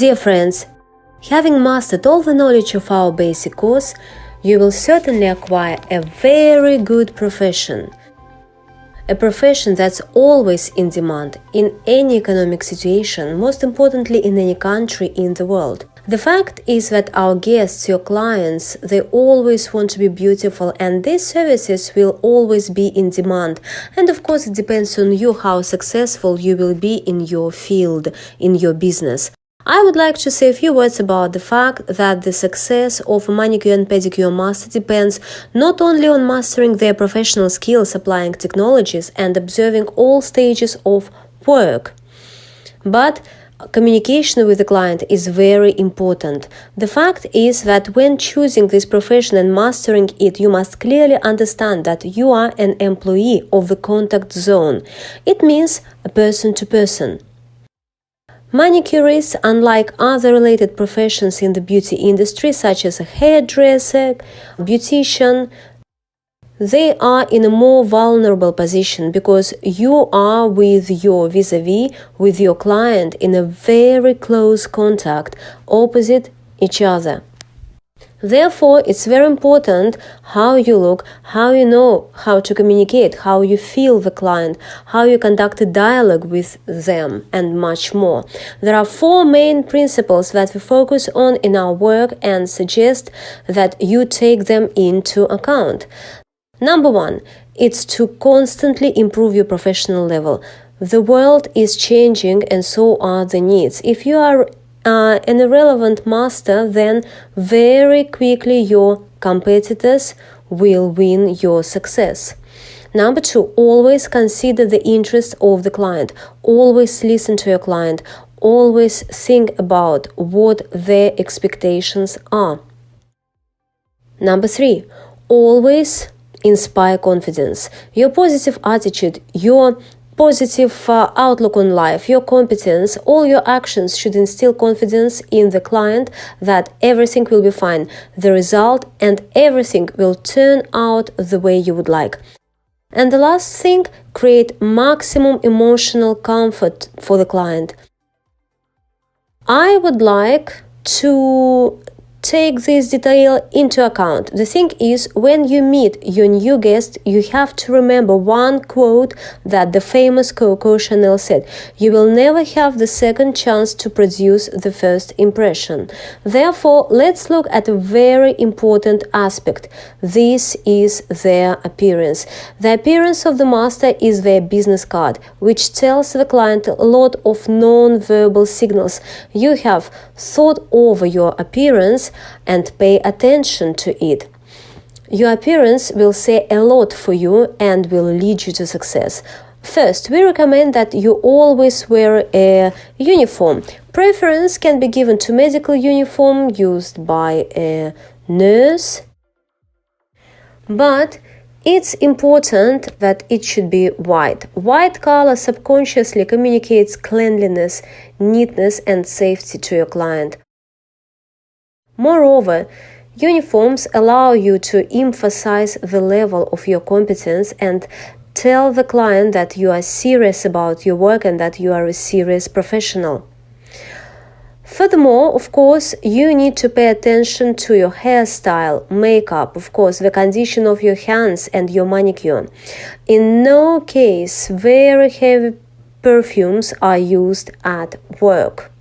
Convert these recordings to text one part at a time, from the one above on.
Dear friends, having mastered all the knowledge of our basic course, you will certainly acquire a very good profession. A profession that's always in demand in any economic situation, most importantly in any country in the world. The fact is that our guests, your clients, they always want to be beautiful, and these services will always be in demand. And of course, it depends on you how successful you will be in your field, in your business. I would like to say a few words about the fact that the success of a manicure and pedicure master depends not only on mastering their professional skills, applying technologies, and observing all stages of work, but communication with the client is very important. The fact is that when choosing this profession and mastering it, you must clearly understand that you are an employee of the contact zone. It means a person to person. Manicurists, unlike other related professions in the beauty industry, such as a hairdresser, beautician, they are in a more vulnerable position because you are with your vis-a-vis, with your client in a very close contact, opposite each other. Therefore, it's very important how you look, how you know how to communicate, how you feel the client, how you conduct a dialogue with them, and much more. There are 4 main principles that we focus on in our work and suggest that you take them into account. Number 1, it's to constantly improve your professional level. The world is changing and so are the needs. If you are an irrelevant master, then very quickly your competitors will win your success. Number 2, always consider the interest of the client. Always listen to your client. Always think about what their expectations are. Number 3, always inspire confidence. Your positive attitude, your positive outlook on life, your competence, all your actions should instill confidence in the client that everything will be fine, the result and everything will turn out the way you would like. And the last thing, create maximum emotional comfort for the client. I would like to take this detail into account. The thing is, when you meet your new guest, you have to remember one quote that the famous Coco Chanel said: "You will never have the second chance to produce the first impression." Therefore, let's look at a very important aspect. This is their appearance. The appearance of the master is their business card, which tells the client a lot of non-verbal signals. You have thought over your appearance and pay attention to it. Your appearance will say a lot for you and will lead you to success. First, we recommend that you always wear a uniform. Preference can be given to medical uniform used by a nurse, but it's important that it should be white. White color subconsciously communicates cleanliness, neatness, and safety to your client. Moreover, uniforms allow you to emphasize the level of your competence and tell the client that you are serious about your work and that you are a serious professional. Furthermore, of course, you need to pay attention to your hairstyle, makeup, of course, the condition of your hands and your manicure. In no case very heavy perfumes are used at work.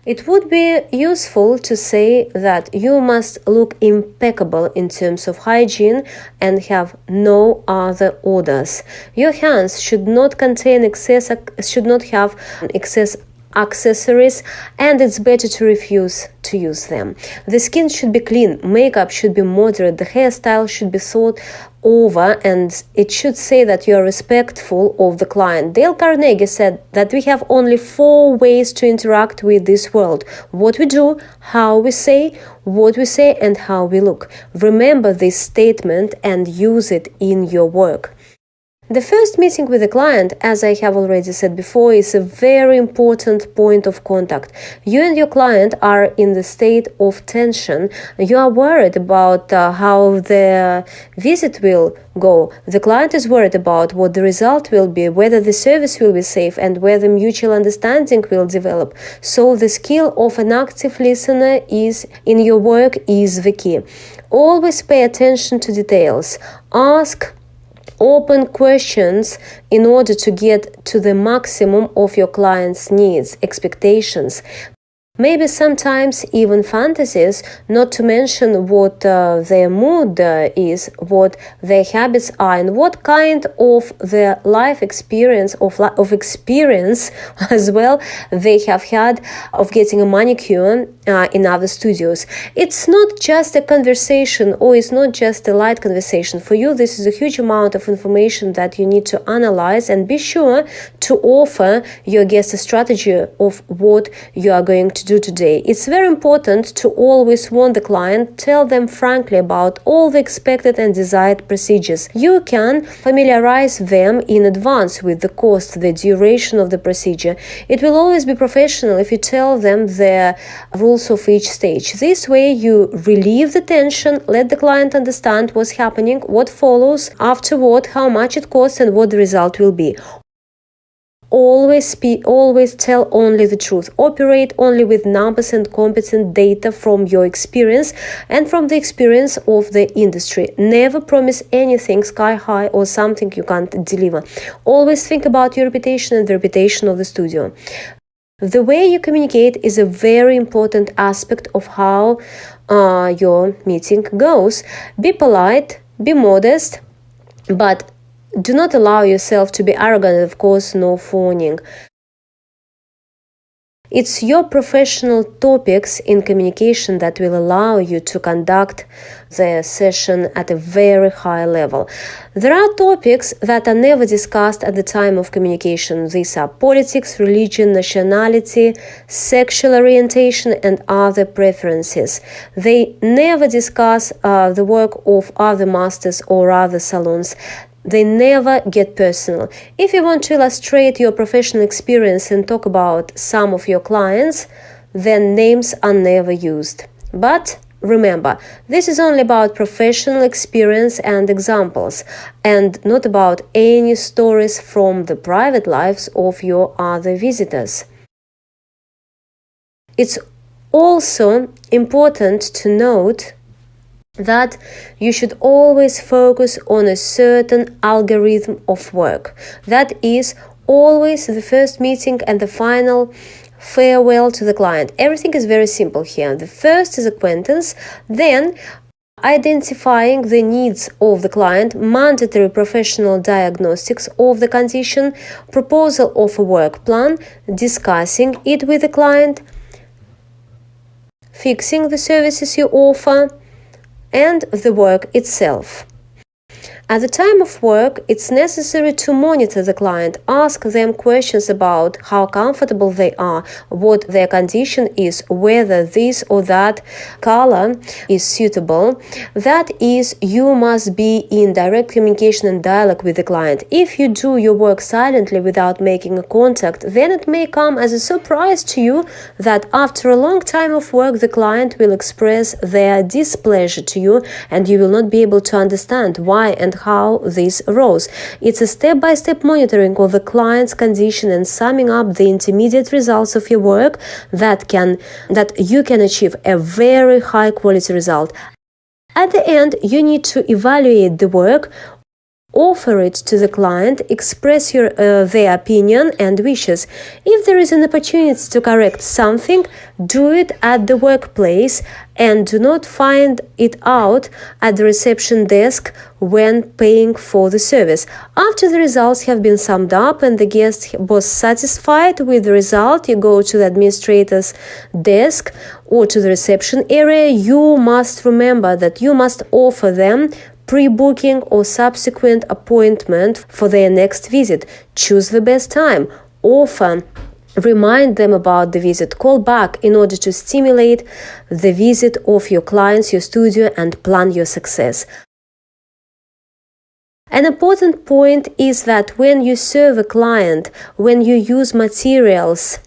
It would be useful to say that you must look impeccable in terms of hygiene and have no other odors. Your hands should not have excess accessories, and it's better to refuse to use them. The skin should be clean, makeup should be moderate, the hairstyle should be thought over, and it should say that you are respectful of the client. Dale Carnegie said that we have only 4 ways to interact with this world: what we do, how we say, what we say, and how we look. Remember this statement and use it in your work. The first meeting with the client, as I have already said before, is a very important point of contact. You and your client are in the state of tension. You are worried about how the visit will go. The client is worried about what the result will be, whether the service will be safe, and whether mutual understanding will develop. So the skill of an active listener in your work is the key. Always pay attention to details. Ask open questions in order to get to the maximum of your client's needs, expectations. Maybe sometimes even fantasies, not to mention what their mood is, what their habits are, and what kind of their life experience, of experience as well they have had of getting a manicure in other studios. It's not just a conversation, or it's not just a light conversation. For you, this is a huge amount of information that you need to analyze, and be sure to offer your guest a strategy of what you are going to do today. It's very important to always warn the client, tell them frankly about all the expected and desired procedures. You can familiarize them in advance with the cost, the duration of the procedure. It will always be professional if you tell them the rules of each stage. This way you relieve the tension, let the client understand what's happening, what follows afterward, how much it costs, and what the result will be. Always tell only the truth. Operate only with numbers and competent data from your experience and from the experience of the industry. Never promise anything sky high or something you can't deliver. Always think about your reputation and the reputation of the studio. The way you communicate is a very important aspect of how your meeting goes. Be polite, be modest, but do not allow yourself to be arrogant, of course, no fawning. It's your professional topics in communication that will allow you to conduct the session at a very high level. There are topics that are never discussed at the time of communication. These are politics, religion, nationality, sexual orientation, and other preferences. They never discuss the work of other masters or other salons. They never get personal. If you want to illustrate your professional experience and talk about some of your clients, then names are never used. But remember, this is only about professional experience and examples, and not about any stories from the private lives of your other visitors. It's also important to note that you should always focus on a certain algorithm of work. That is always the first meeting and the final farewell to the client. Everything is very simple here. The first is acquaintance, then identifying the needs of the client, mandatory professional diagnostics of the condition, proposal of a work plan, discussing it with the client, fixing the services you offer, and the work itself. At the time of work, it's necessary to monitor the client, ask them questions about how comfortable they are, what their condition is, whether this or that color is suitable. That is, you must be in direct communication and dialogue with the client. If you do your work silently without making a contact, then it may come as a surprise to you that after a long time of work, the client will express their displeasure to you, and you will not be able to understand why and how this arose. It's a step-by-step monitoring of the client's condition and summing up the intermediate results of your work that you can achieve a very high quality result. At the end, you need to evaluate the work, offer it to the client, express their opinion and wishes. If there is an opportunity to correct something, do it at the workplace and do not find it out at the reception desk when paying for the service. After the results have been summed up and the guest was satisfied with the result, you go to the administrator's desk or to the reception area. You must remember that you must offer them pre-booking or subsequent appointment for their next visit. Choose the best time. Often remind them about the visit. Call back in order to stimulate the visit of your clients, your studio, and plan your success. An important point is that when you serve a client, when you use materials,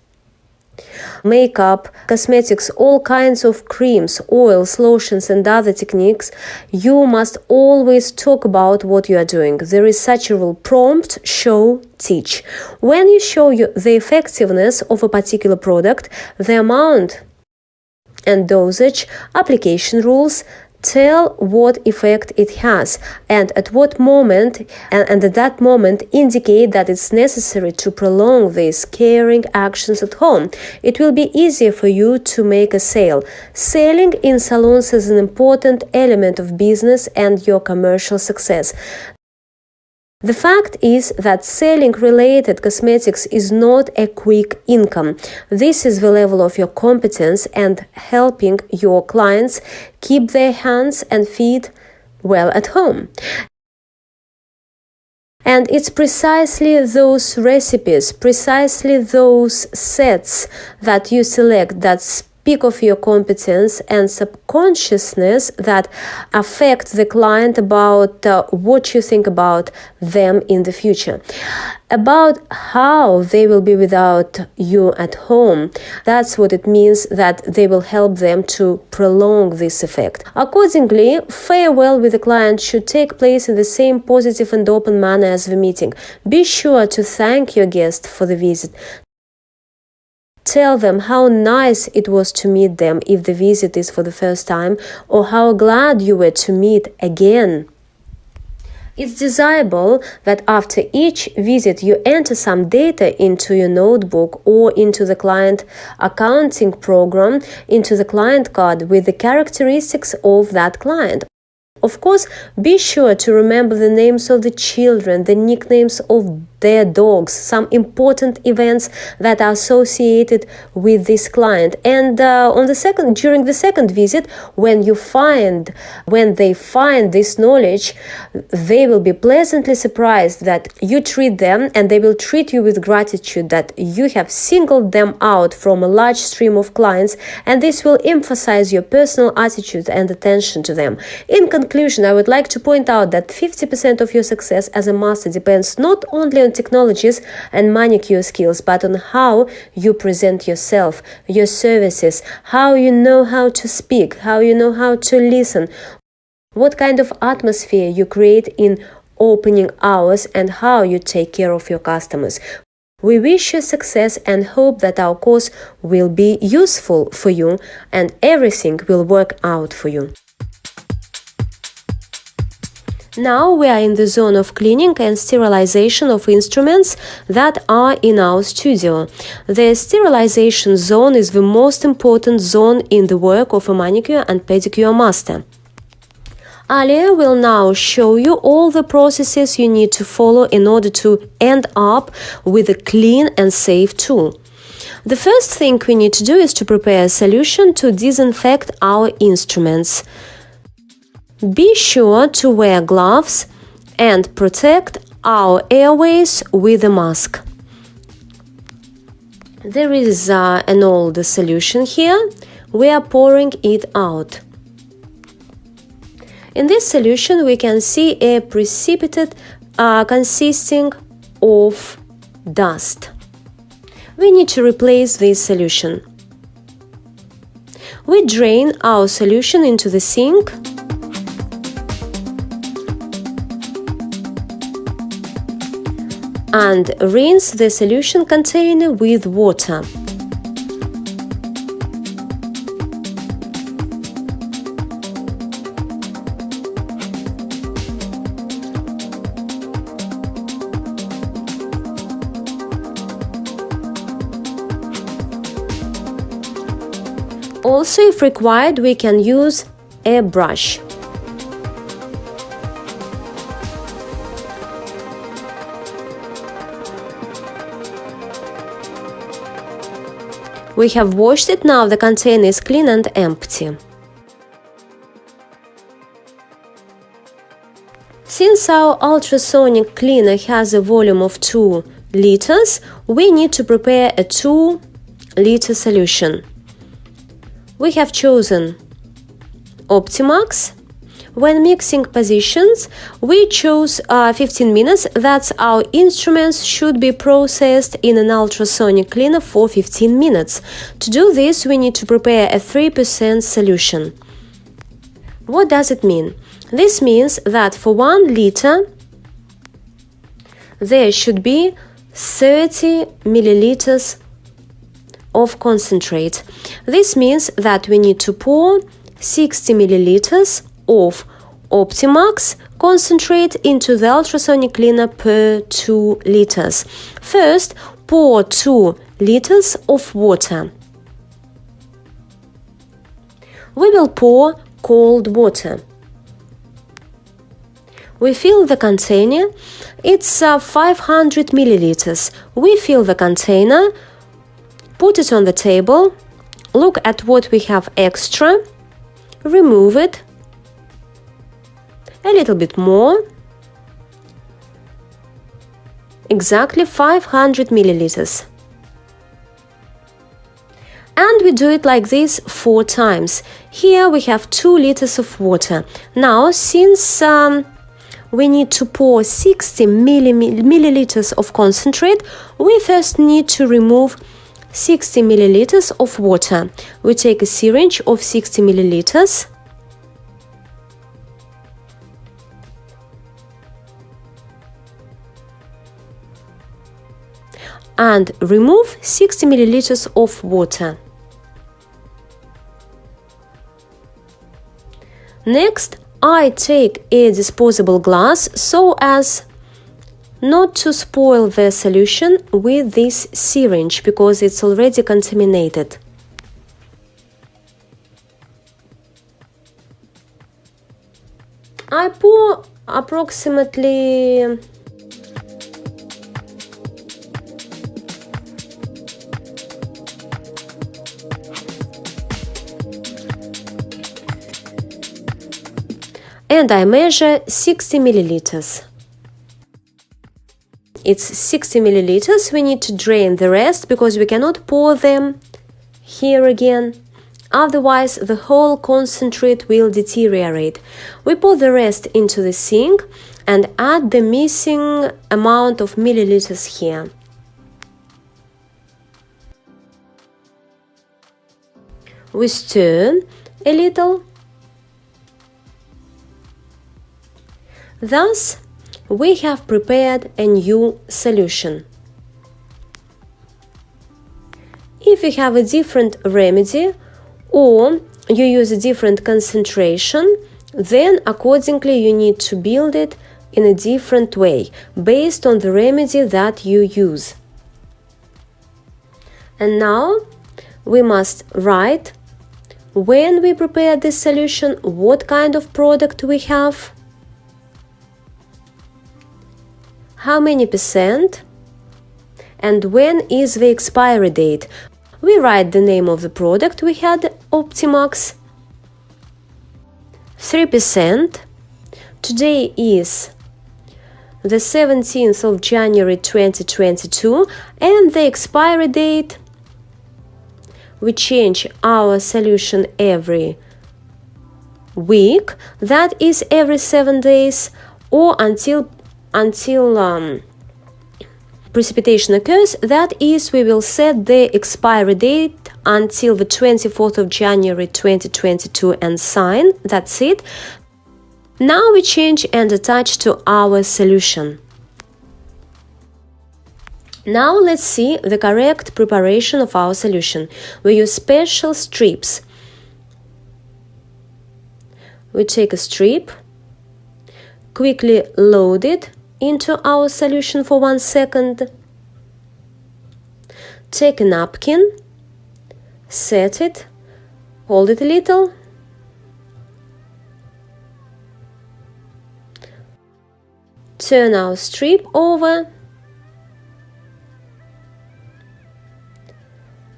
makeup, cosmetics, all kinds of creams, oils, lotions, and other techniques, you must always talk about what you are doing. There is such a rule: prompt, show, teach. When you show the effectiveness of a particular product, the amount and dosage, application rules, tell what effect it has, and at what moment, and at that moment indicate that it's necessary to prolong these caring actions at home. It will be easier for you to make a sale. Selling in salons is an important element of business and your commercial success. The fact is that selling related cosmetics is not a quick income. This is the level of your competence and helping your clients keep their hands and feet well at home. And it's precisely those recipes, precisely those sets that you select that speak of your competence and subconsciousness that affect the client about what you think about them in the future, about how they will be without you at home. That's what it means that they will help them to prolong this effect. Accordingly, farewell with the client should take place in the same positive and open manner as the meeting. Be sure to thank your guest for the visit. Tell them how nice it was to meet them if the visit is for the first time, or how glad you were to meet again. It's desirable that after each visit you enter some data into your notebook or into the client accounting program, into the client card with the characteristics of that client. Of course, be sure to remember the names of the children, the nicknames of their dogs, some important events that are associated with this client. And during the second visit, when they find this knowledge, they will be pleasantly surprised that you treat them, and they will treat you with gratitude that you have singled them out from a large stream of clients, and this will emphasize your personal attitude and attention to them. In conclusion, I would like to point out that 50% of your success as a master depends not only on technologies and manicure skills, but on how you present yourself, your services, how you know how to speak, how you know how to listen, what kind of atmosphere you create in opening hours, and how you take care of your customers. We wish you success and hope that our course will be useful for you and everything will work out for you. Now we are in the zone of cleaning and sterilization of instruments that are in our studio. The sterilization zone is the most important zone in the work of a manicure and pedicure master. Alia will now show you all the processes you need to follow in order to end up with a clean and safe tool. The first thing we need to do is to prepare a solution to disinfect our instruments. Be sure to wear gloves and protect our airways with a mask. There is an old solution here. We are pouring it out. In this solution, we can see a precipitate consisting of dust. We need to replace this solution. We drain our solution into the sink. And rinse the solution container with water. Also, if required, we can use a brush. We have washed it, now the container is clean and empty. Since our ultrasonic cleaner has a volume of 2 liters, we need to prepare a 2-liter solution. We have chosen Optimax. When mixing positions, we choose 15 minutes. That's our instruments should be processed in an ultrasonic cleaner for 15 minutes. To do this, we need to prepare a 3% solution. What does it mean? This means that for 1 liter, there should be 30 milliliters of concentrate. This means that we need to pour 60 milliliters of Optimax concentrate into the ultrasonic cleaner per 2 liters. First, pour 2 liters of water. We will pour cold water. We fill the container. It's 500 milliliters. We fill the container, put it on the table, look at what we have extra, remove it, a little bit more, exactly 500 milliliters. And we do it like this 4 times. Here we have 2 liters of water. Now, since we need to pour 60 milliliters of concentrate, we first need to remove 60 milliliters of water. We take a syringe of 60 milliliters and remove 60 milliliters of water. Next, I take a disposable glass so as not to spoil the solution with this syringe because it's already contaminated. I pour approximately and I measure 60 milliliters. It's 60 milliliters. We need to drain the rest because we cannot pour them here again. Otherwise, the whole concentrate will deteriorate. We pour the rest into the sink and add the missing amount of milliliters here. We stir a little. Thus, we have prepared a new solution. If you have a different remedy or you use a different concentration, then accordingly you need to build it in a different way based on the remedy that you use. And now we must write when we prepare this solution, what kind of product we have, how many percent, and when is the expiry date. We write the name of the product. We had Optimax 3%. Today is the 17th of January 2022, and the expiry date, we change our solution every week, that is every 7 days, or until precipitation occurs, that is, we will set the expiry date until the 24th of January 2022 and sign. That's it. Now we change and attach to our solution. Now let's see the correct preparation of our solution. We use special strips. We take a strip, quickly load it into our solution for 1 second. Take a napkin, set it, hold it a little, turn our strip over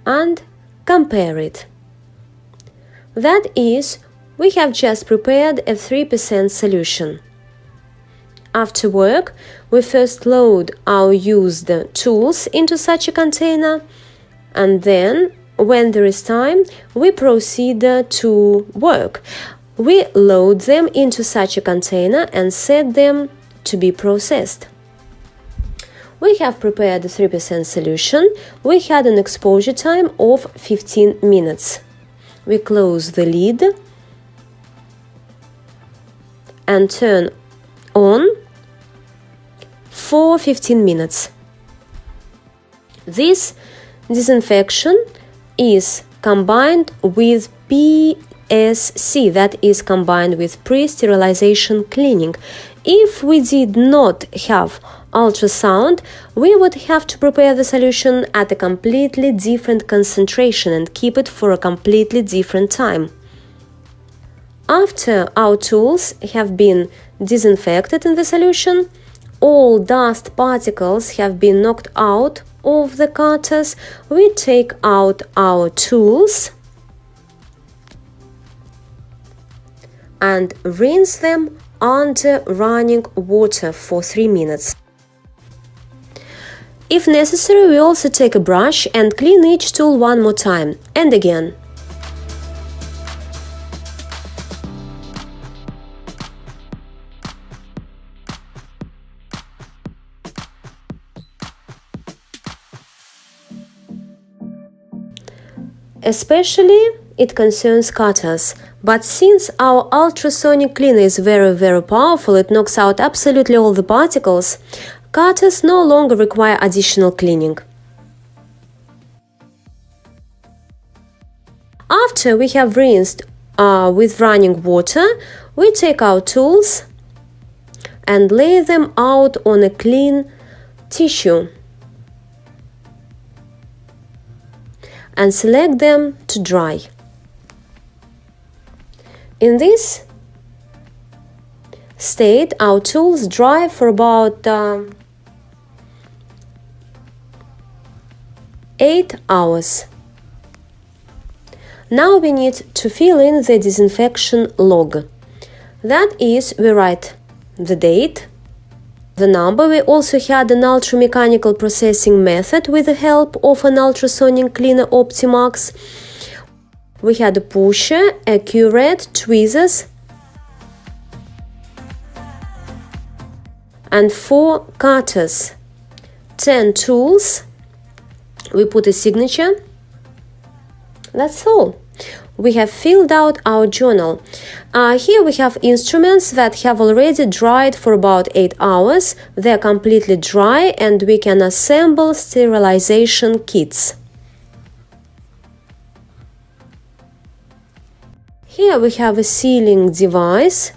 and compare it. That is, we have just prepared a 3% solution. After work, we first load our used tools into such a container, and then, when there is time, we proceed to work. We load them into such a container and set them to be processed. We have prepared a 3% solution. We had an exposure time of 15 minutes. We close the lid and turn on for 15 minutes. This disinfection is combined with PSC, that is combined with pre-sterilization cleaning. If we did not have ultrasound, we would have to prepare the solution at a completely different concentration and keep it for a completely different time. After our tools have been disinfected in the solution, all dust particles have been knocked out of the cutters, we take out our tools and rinse them under running water for 3 minutes. If necessary, we also take a brush and clean each tool one more time, and again. Especially it concerns cutters, but since our ultrasonic cleaner is very powerful, it knocks out absolutely all the particles, cutters no longer require additional cleaning. After we have rinsed with running water, we take our tools and lay them out on a clean tissue and select them to dry. In this state, our tools dry for about 8 hours. Now we need to fill in the disinfection log. That is, we write the date, the number. We also had an ultramechanical processing method with the help of an ultrasonic cleaner Optimax. We had a pusher, a curette, tweezers, and 4 cutters, 10 tools. We put a signature. That's all. We have filled out our journal. Here we have instruments that have already dried for about 8 hours. They're completely dry and we can assemble sterilization kits. Here we have a sealing device.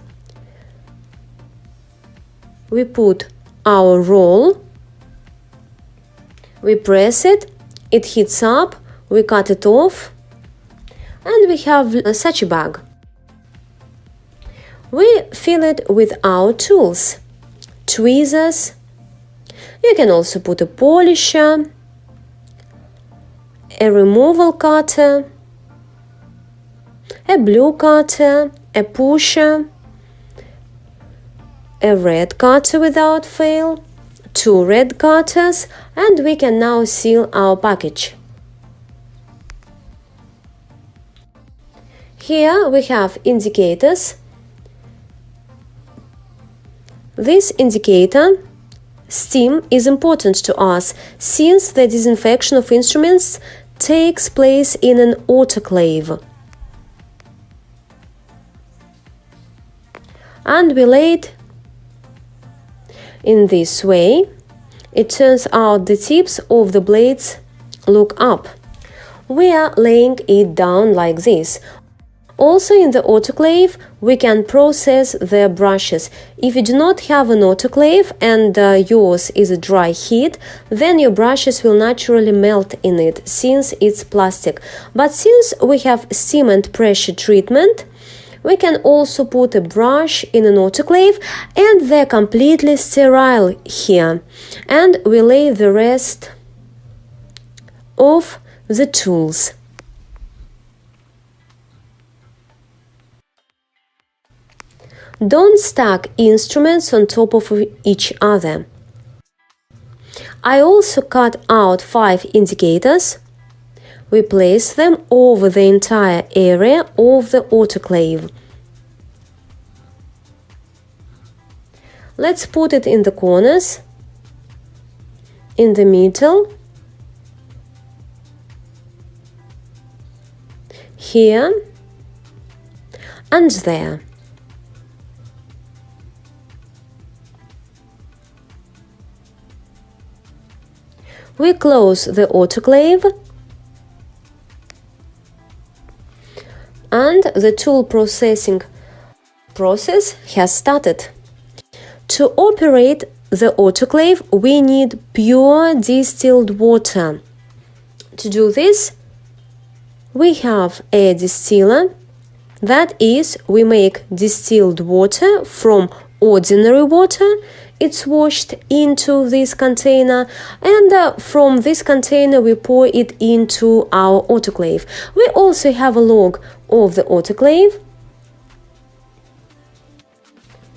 We put our roll, we press it, it heats up, we cut it off, and we have such a bag. We fill it with our tools, tweezers. You can also put a polisher, a removal cutter, a blue cutter, a pusher, a red cutter without fail, 2 red cutters, and we can now seal our package. Here we have indicators. This indicator, steam, is important to us since the disinfection of instruments takes place in an autoclave. And we lay it in this way. It turns out the tips of the blades look up. We are laying it down like this. Also in the autoclave, we can process the brushes. If you do not have an autoclave and yours is a dry heat, then your brushes will naturally melt in it since it's plastic. But since we have steam and pressure treatment, we can also put a brush in an autoclave and they're completely sterile here. And we lay the rest of the tools. Don't stack instruments on top of each other. I also cut out 5 indicators. We place them over the entire area of the autoclave. Let's put it in the corners, in the middle, here and there. We close the autoclave and the tool processing process has started. To operate the autoclave, we need pure distilled water. To do this, we have a distiller. That is, we make distilled water from ordinary water. It's washed into this container, and from this container we pour it into our autoclave. We also have a log of the autoclave.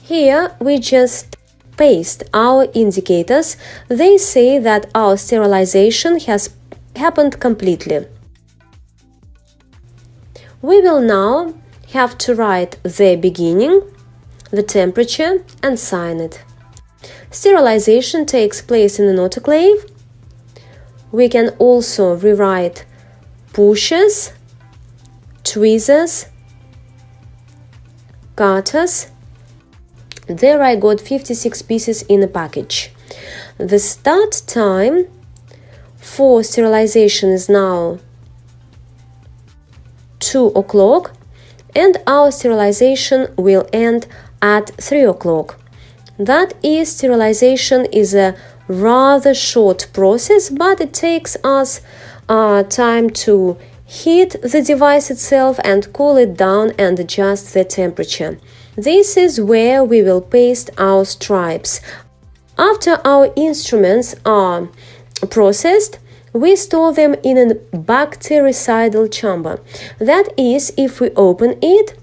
Here we just paste our indicators. They say that our sterilization has happened completely. We will now have to write the beginning, the temperature, and sign it. Sterilization takes place in an autoclave. We can also rewrite pushers, tweezers, cutters. There I got 56 pieces in a package. The start time for sterilization is now 2 o'clock, and our sterilization will end at 3 o'clock. That is, sterilization is a rather short process, but it takes us time to heat the device itself and cool it down and adjust the temperature. This is where we will paste our stripes. After our instruments are processed, we store them in a bactericidal chamber. That is, if we open it,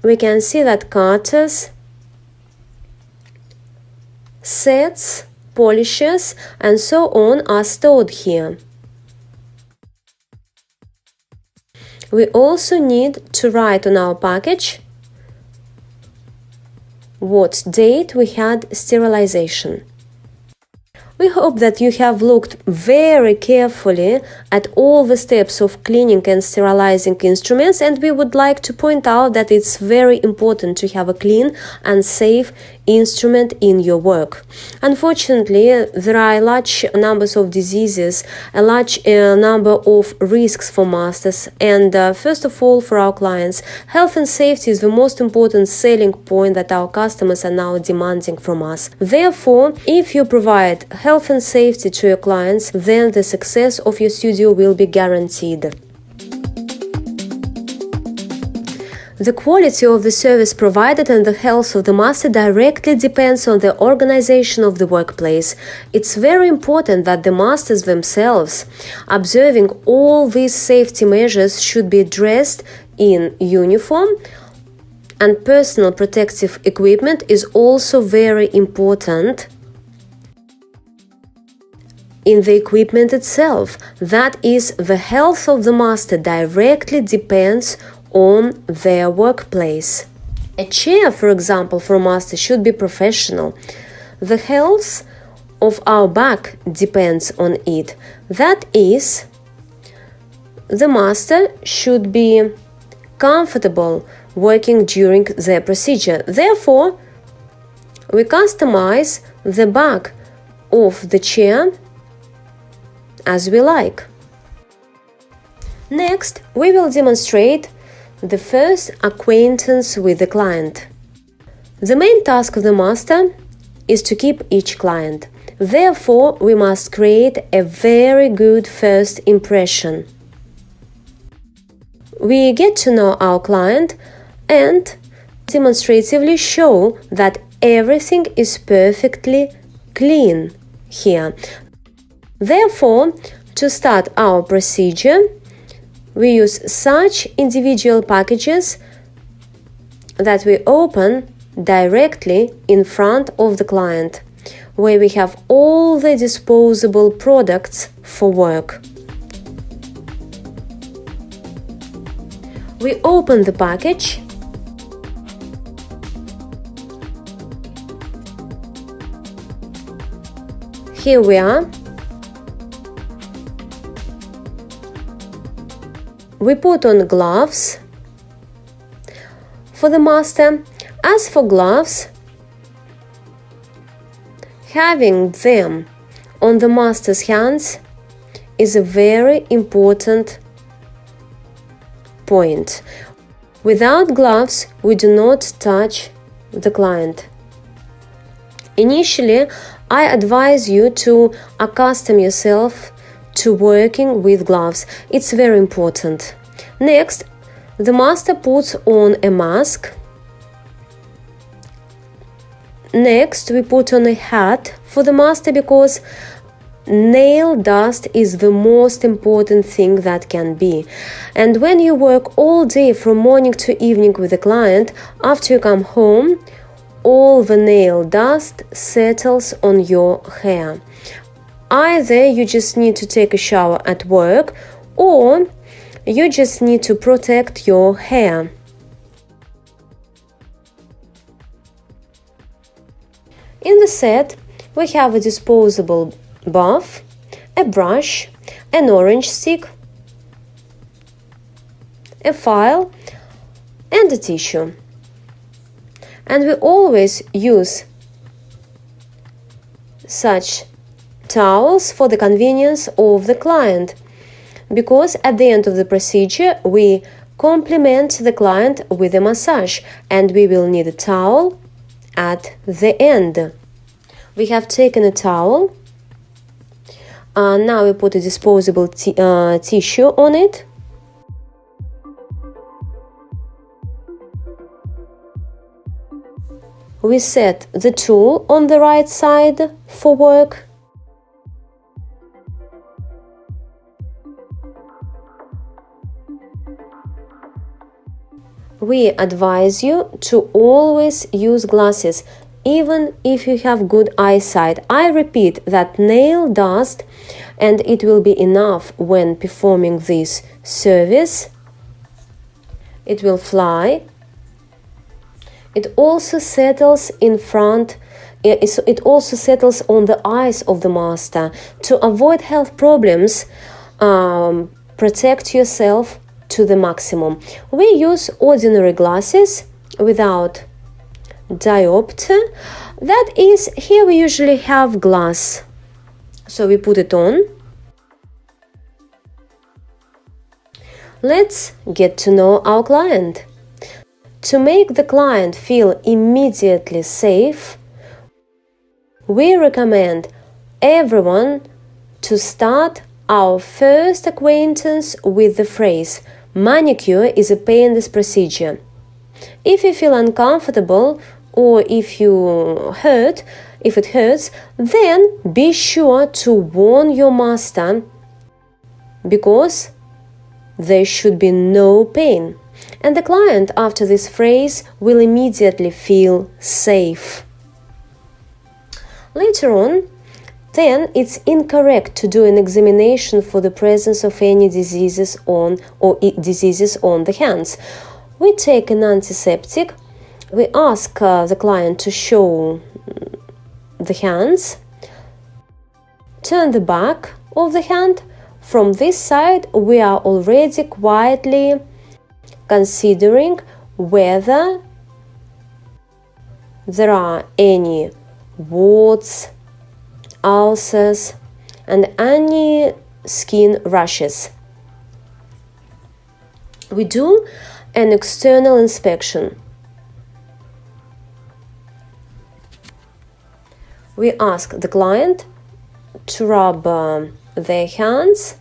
we can see that cutters, sets, polishes, and so on are stored here. We also need to write on our package what date we had sterilization. We hope that you have looked very carefully at all the steps of cleaning and sterilizing instruments, and we would like to point out that it's very important to have a clean and safe instrument in your work. Unfortunately, there are large numbers of diseases, a large number of risks for masters, and first of all for our clients. Health and safety is the most important selling point that our customers are now demanding from us. Therefore, if you provide health and safety to your clients, then the success of your studio will be guaranteed. The quality of the service provided and the health of the master directly depends on the organization of the workplace. It's very important that the masters themselves, observing all these safety measures, should be dressed in uniform, and personal protective equipment is also very important in the equipment itself. That is, the health of the master directly depends on their workplace. A chair, for example, for a master should be professional. The health of our back depends on it. That is, the master should be comfortable working during the procedure. Therefore, we customize the back of the chair as we like. Next, we will demonstrate the first acquaintance with the client. The main task of the master is to keep each client. Therefore, we must create a very good first impression. We get to know our client and demonstratively show that everything is perfectly clean here. Therefore, to start our procedure, we use such individual packages that we open directly in front of the client, where we have all the disposable products for work. We open the package Here we are. We put on gloves for the master. As for gloves, having them on the master's hands is a very important point. Without gloves, we do not touch the client. Initially, I advise you to accustom yourself to working with gloves. It's very important. Next, the master puts on a mask. Next, we put on a hat for the master because nail dust is the most important thing that can be. And when you work all day from morning to evening with a client, after you come home, all the nail dust settles on your hair. Either you just need to take a shower at work, or you just need to protect your hair. In the set, we have a disposable bath, a brush, an orange stick, a file, and a tissue. And we always use such towels for the convenience of the client, because at the end of the procedure we complement the client with a massage, and we will need a towel at the end. We have taken a towel. Now we put a disposable tissue on it. We set the tool on the right side for work. We advise you to always use glasses, even if you have good eyesight. I repeat that nail dust, and it will be enough when performing this service. It will fly. It also settles in front. It also settles on the eyes of the master. To avoid health problems, protect yourself to the maximum. We use ordinary glasses without diopter. That is, here we usually have glass. So we put it on. Let's get to know our client. To make the client feel immediately safe, we recommend everyone to start our first acquaintance with the phrase, "Manicure is a painless procedure." If you feel uncomfortable or if it hurts, then be sure to warn your master, because there should be no pain. And the client, after this phrase, will immediately feel safe. Later on, then it's incorrect to do an examination for the presence of any diseases on the hands. We take an antiseptic. We ask the client to show the hands. Turn the back of the hand. From this side, we are already quietly considering whether there are any warts, ulcers, and any skin rashes. We do an external inspection. We ask the client to rub their hands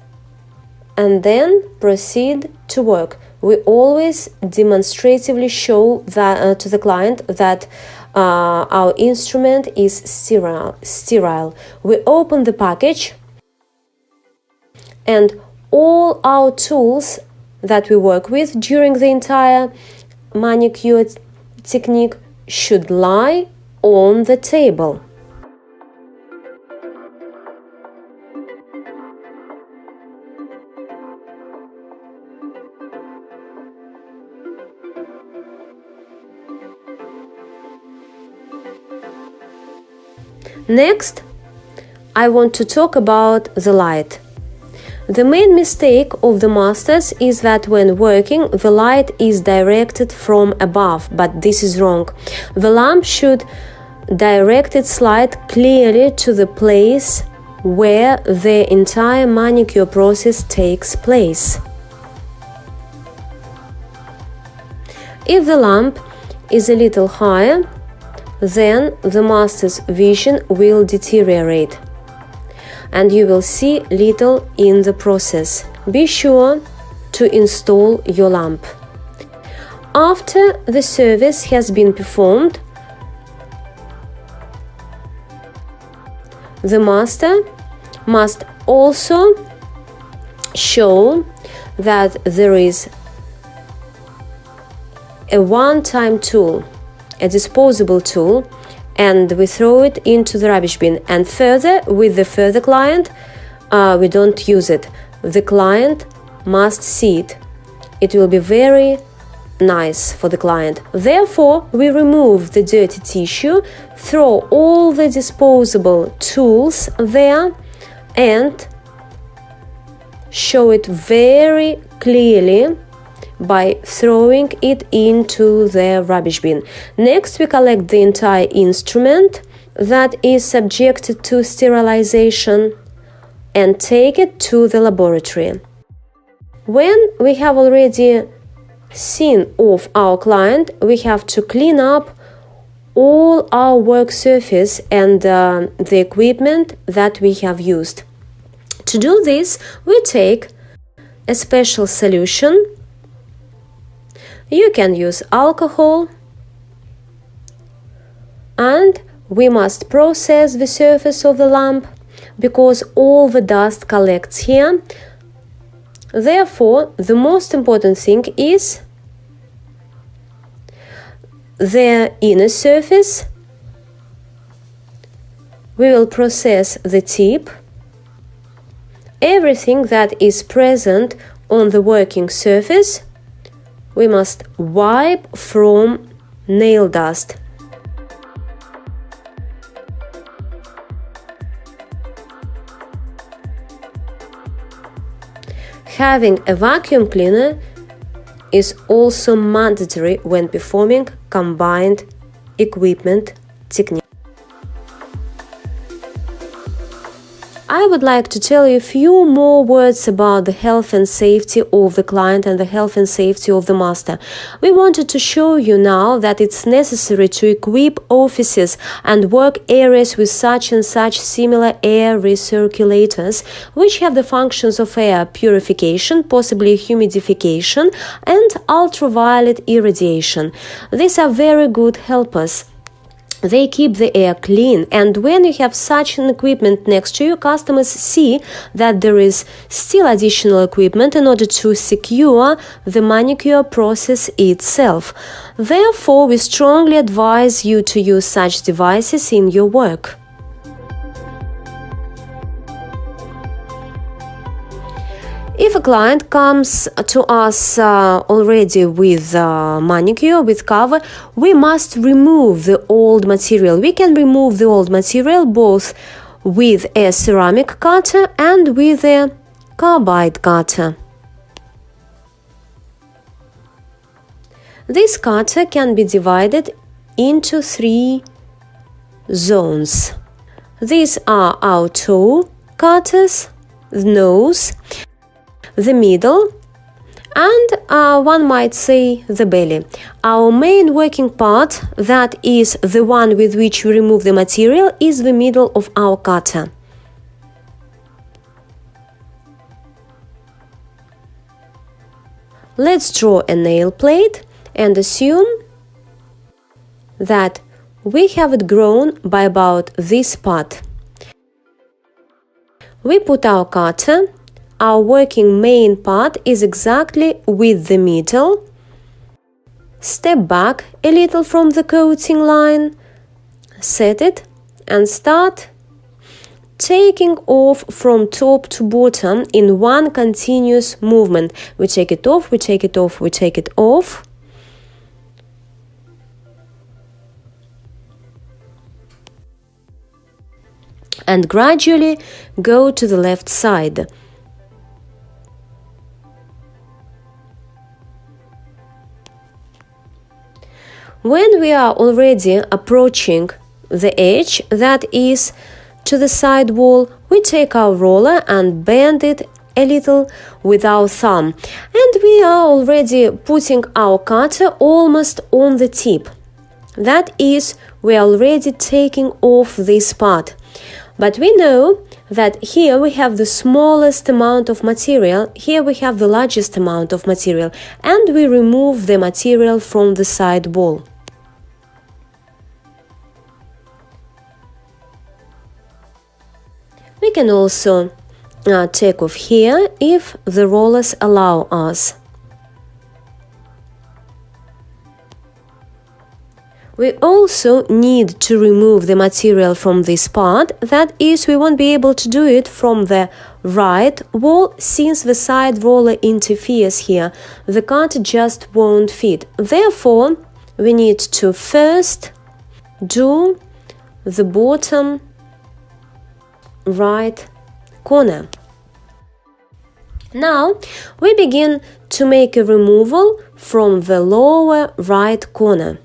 and then proceed to work. We always demonstratively show that, to the client that our instrument is sterile. We open the package, and all our tools that we work with during the entire manicure technique should lie on the table. Next, I want to talk about the light. The main mistake of the masters is that when working, the light is directed from above, but this is wrong. The lamp should direct its light clearly to the place where the entire manicure process takes place. If the lamp is a little higher, then the master's vision will deteriorate and you will see little in the process. Be sure to install your lamp. After the service has been performed, the master must also show that there is a one-time tool, a disposable tool, and we throw it into the rubbish bin. And further, with the further client, we don't use it. The client must see it. It will be very nice for the client. Therefore, we remove the dirty tissue, throw all the disposable tools there, and show it very clearly by throwing it into the rubbish bin. Next, we collect the entire instrument that is subjected to sterilization and take it to the laboratory. When we have already seen off our client, we have to clean up all our work surface and the equipment that we have used. To do this, we take a special solution. You can use alcohol, and we must process the surface of the lamp because all the dust collects here. Therefore, the most important thing is the inner surface. We will process the tip. Everything that is present on the working surface we must wipe from nail dust. Having a vacuum cleaner is also mandatory when performing combined equipment technique. I would like to tell you a few more words about the health and safety of the client and the health and safety of the master. We wanted to show you now that it's necessary to equip offices and work areas with such and such similar air recirculators, which have the functions of air purification, possibly humidification, and ultraviolet irradiation. These are very good helpers. They keep the air clean, and when you have such an equipment next to you, customers see that there is still additional equipment in order to secure the manicure process itself. Therefore, we strongly advise you to use such devices in your work. If a client comes to us already with manicure, with cover, we must remove the old material. We can remove the old material both with a ceramic cutter and with a carbide cutter. This cutter can be divided into 3 zones. These are our toe cutters, the nose, the middle, and one might say the belly. Our main working part, that is the one with which we remove the material, is the middle of our cutter. Let's draw a nail plate and assume that we have it grown by about this part. We put our cutter. Our working main part is exactly with the middle. Step back a little from the coating line, set it, and start taking off from top to bottom in one continuous movement. We take it off, we take it off, we take it off. and gradually go to the left side. When we are already approaching the edge that is to the side wall, we take our roller and bend it a little with our thumb, and we are already putting our cutter almost on the tip. That is, we are already taking off this part. But we know that here we have the smallest amount of material, here we have the largest amount of material, and we remove the material from the side wall. We can also take off here if the rollers allow us. We also need to remove the material from this part, that is, we won't be able to do it from the right wall since the side roller interferes here. The cutter just won't fit. Therefore, we need to first do the bottom right corner. Now we begin to make a removal from the lower right corner.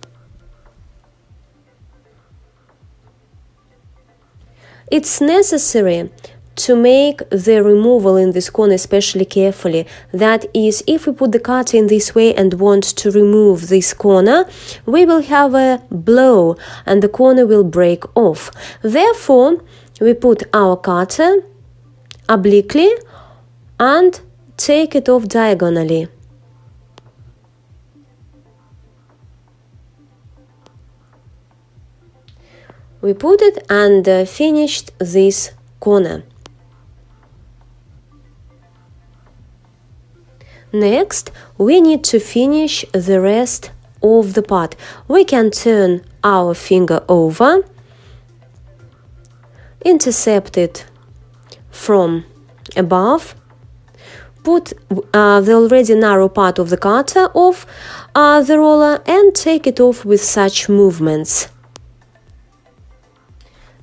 It's necessary to make the removal in this corner especially carefully. That is, if we put the cutter in this way and want to remove this corner, we will have a blow and the corner will break off. Therefore, we put our cutter obliquely and take it off diagonally. We put it and finished this corner. Next, we need to finish the rest of the part. We can turn our finger over, intercept it from above, put the already narrow part of the cutter off the roller and take it off with such movements.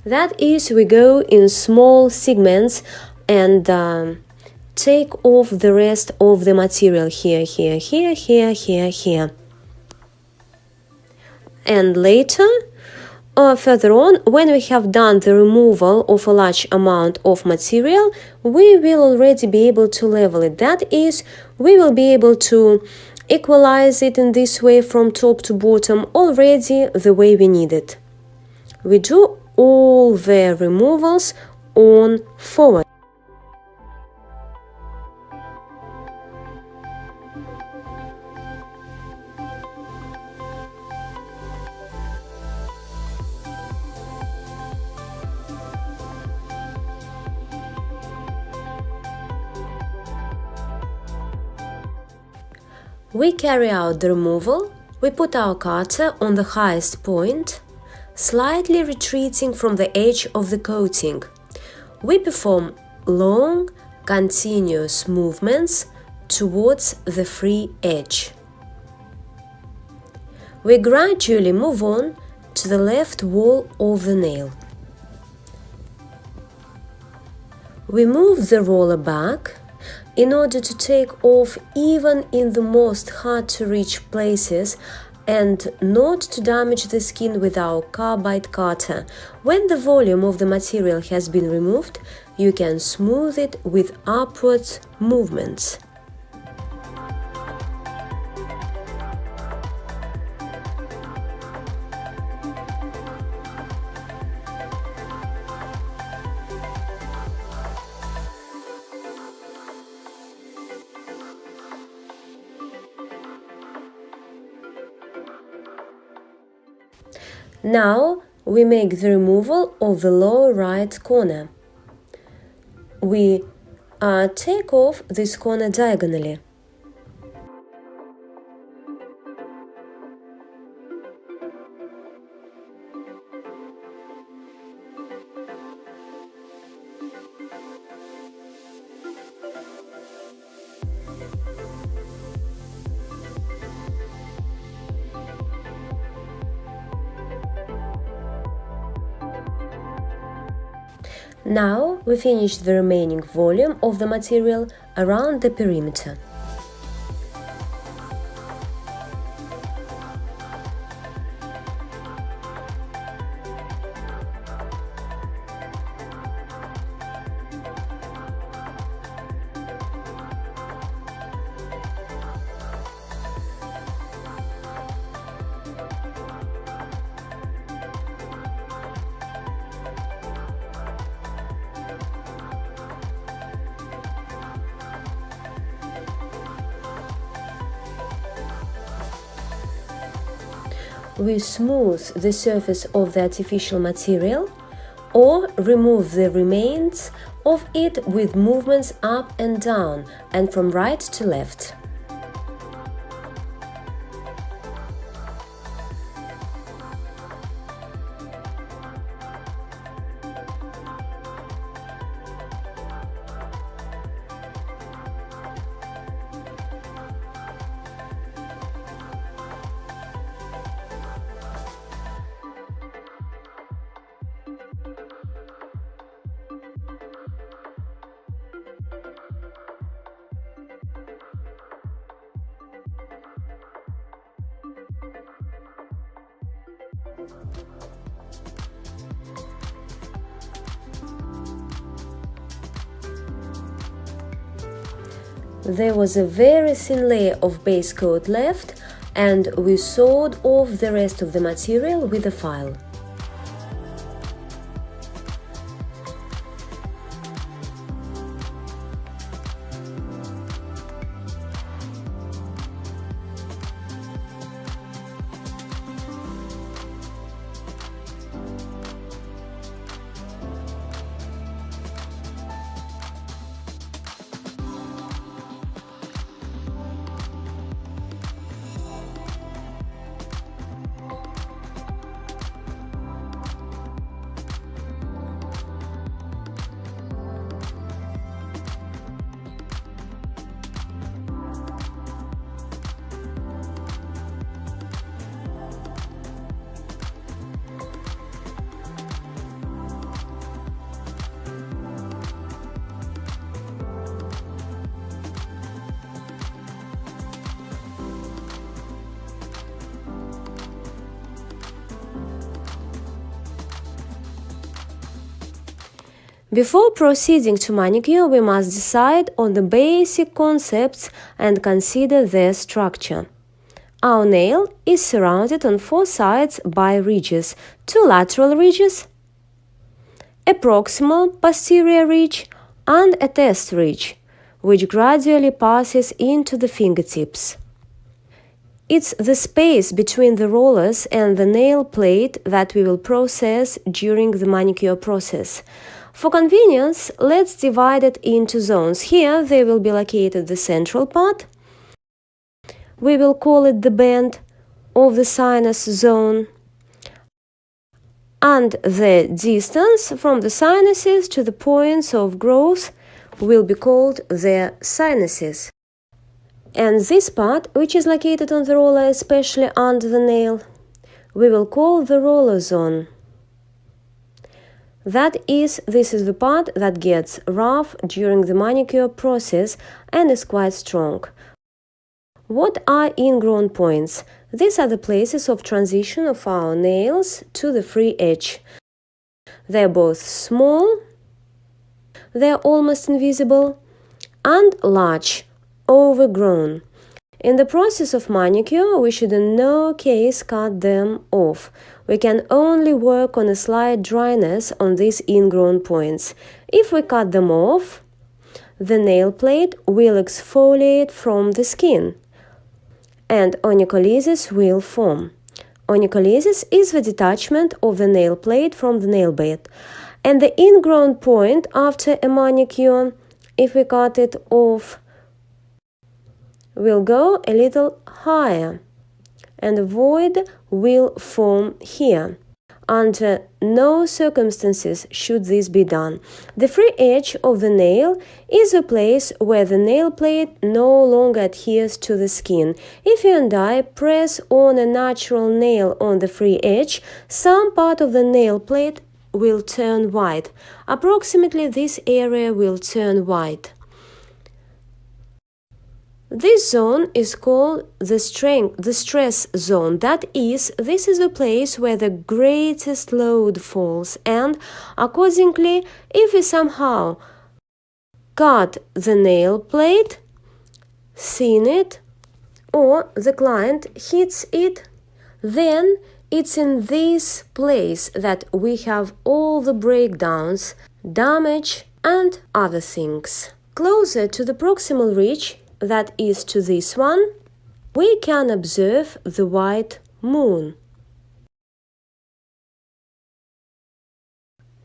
That is, we go in small segments and take off the rest of the material here, here, here, here, here, here. And later, further on, when we have done the removal of a large amount of material, we will already be able to level it. That is, we will be able to equalize it in this way from top to bottom already the way we need it. We do all the removals on forward. We carry out the removal. We put our cutter on the highest point, slightly retreating from the edge of the coating. We perform long, continuous movements towards the free edge. We gradually move on to the left wall of the nail. We move the roller back in order to take off even in the most hard-to-reach places and not to damage the skin with our carbide cutter. When the volume of the material has been removed, you can smooth it with upward movements. Now we make the removal of the lower right corner. We take off this corner diagonally. Now we finish the remaining volume of the material around the perimeter. We smooth the surface of the artificial material or remove the remains of it with movements up and down and from right to left. There was a very thin layer of base coat left, and we sawed off the rest of the material with a file. Before proceeding to manicure, we must decide on the basic concepts and consider their structure. Our nail is surrounded on four sides by ridges, two lateral ridges, a proximal posterior ridge, and a test ridge, which gradually passes into the fingertips. It's the space between the rollers and the nail plate that we will process during the manicure process. For convenience, let's divide it into zones. Here they will be located the central part. We will call it the band of the sinus zone. And the distance from the sinuses to the points of growth will be called the sinuses. And this part, which is located on the roller, especially under the nail, we will call the roller zone. This is the part that gets rough during the manicure process and is quite strong. What are ingrown points? These are the places of transition of our nails to the free edge. They are both small, they are almost invisible, and large, overgrown. In the process of manicure, we should in no case cut them off. We can only work on a slight dryness on these ingrown points. If we cut them off, the nail plate will exfoliate from the skin, and onycholysis will form. Onycholysis is the detachment of the nail plate from the nail bed, and the ingrown point after a manicure, if we cut it off, will go a little higher, and a void will form here. Under no circumstances should this be done. The free edge of the nail is a place where the nail plate no longer adheres to the skin. If you and I press on a natural nail on the free edge, some part of the nail plate will turn white. Approximately this area will turn white. This zone is called the stress zone. That is, this is the place where the greatest load falls, and accordingly, if we somehow cut the nail plate, thin it, or the client hits it, then it's in this place that we have all the breakdowns, damage, and other things. Closer to the proximal ridge, that is to this one, we can observe the white moon.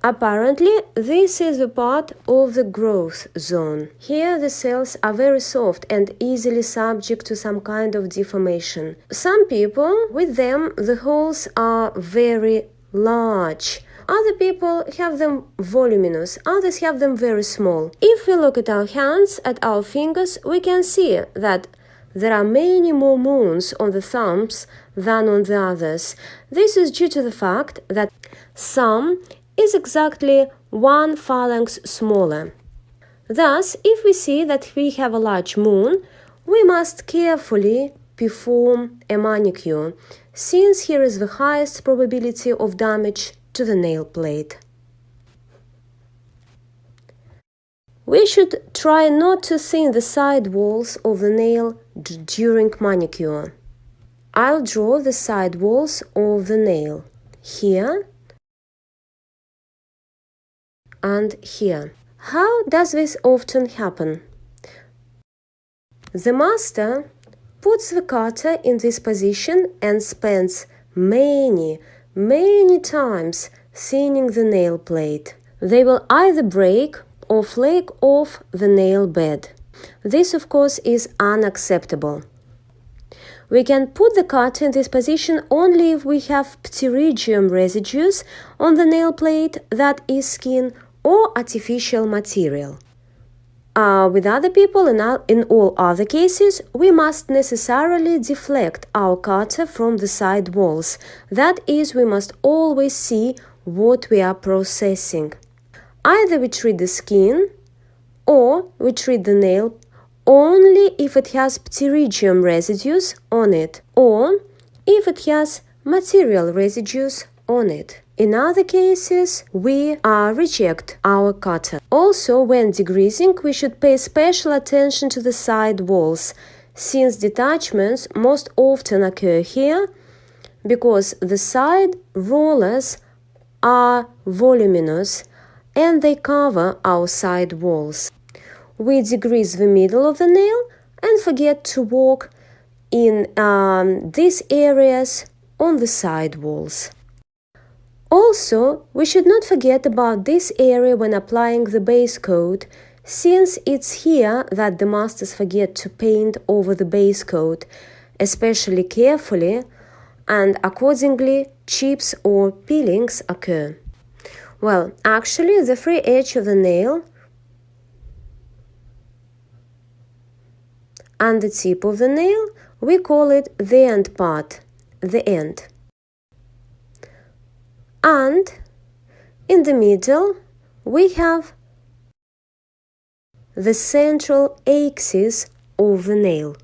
Apparently, this is a part of the growth zone. Here the cells are very soft and easily subject to some kind of deformation. Some people, with them, the holes are very large. Other people have them voluminous, others have them very small. If we look at our hands, at our fingers, we can see that there are many more moons on the thumbs than on the others. This is due to the fact that thumb is exactly one phalanx smaller. Thus, if we see that we have a large moon, we must carefully perform a manicure, since here is the highest probability of damage to the nail plate. We should try not to thin the side walls of the nail during manicure. I'll draw the side walls of the nail here and here. How does this often happen? The master puts the cutter in this position and spends many times thinning the nail plate. They will either break or flake off the nail bed. This, of course, is unacceptable. We can put the cutter in this position only if we have pterygium residues on the nail plate, that is skin or artificial material. With other people, in all other cases, we must necessarily deflect our cutter from the side walls. That is, we must always see what we are processing. Either we treat the skin or we treat the nail only if it has pterygium residues on it, or if it has material residues on it. In other cases, we reject our cutter. Also, when degreasing, we should pay special attention to the side walls, since detachments most often occur here because the side rollers are voluminous and they cover our side walls. We degrease the middle of the nail and forget to work in these areas on the side walls. Also, we should not forget about this area when applying the base coat, since it's here that the masters forget to paint over the base coat, especially carefully, and accordingly chips or peelings occur. Well, actually, the free edge of the nail and the tip of the nail, we call it the end part, the end. And in the middle, we have the central axis of the nail.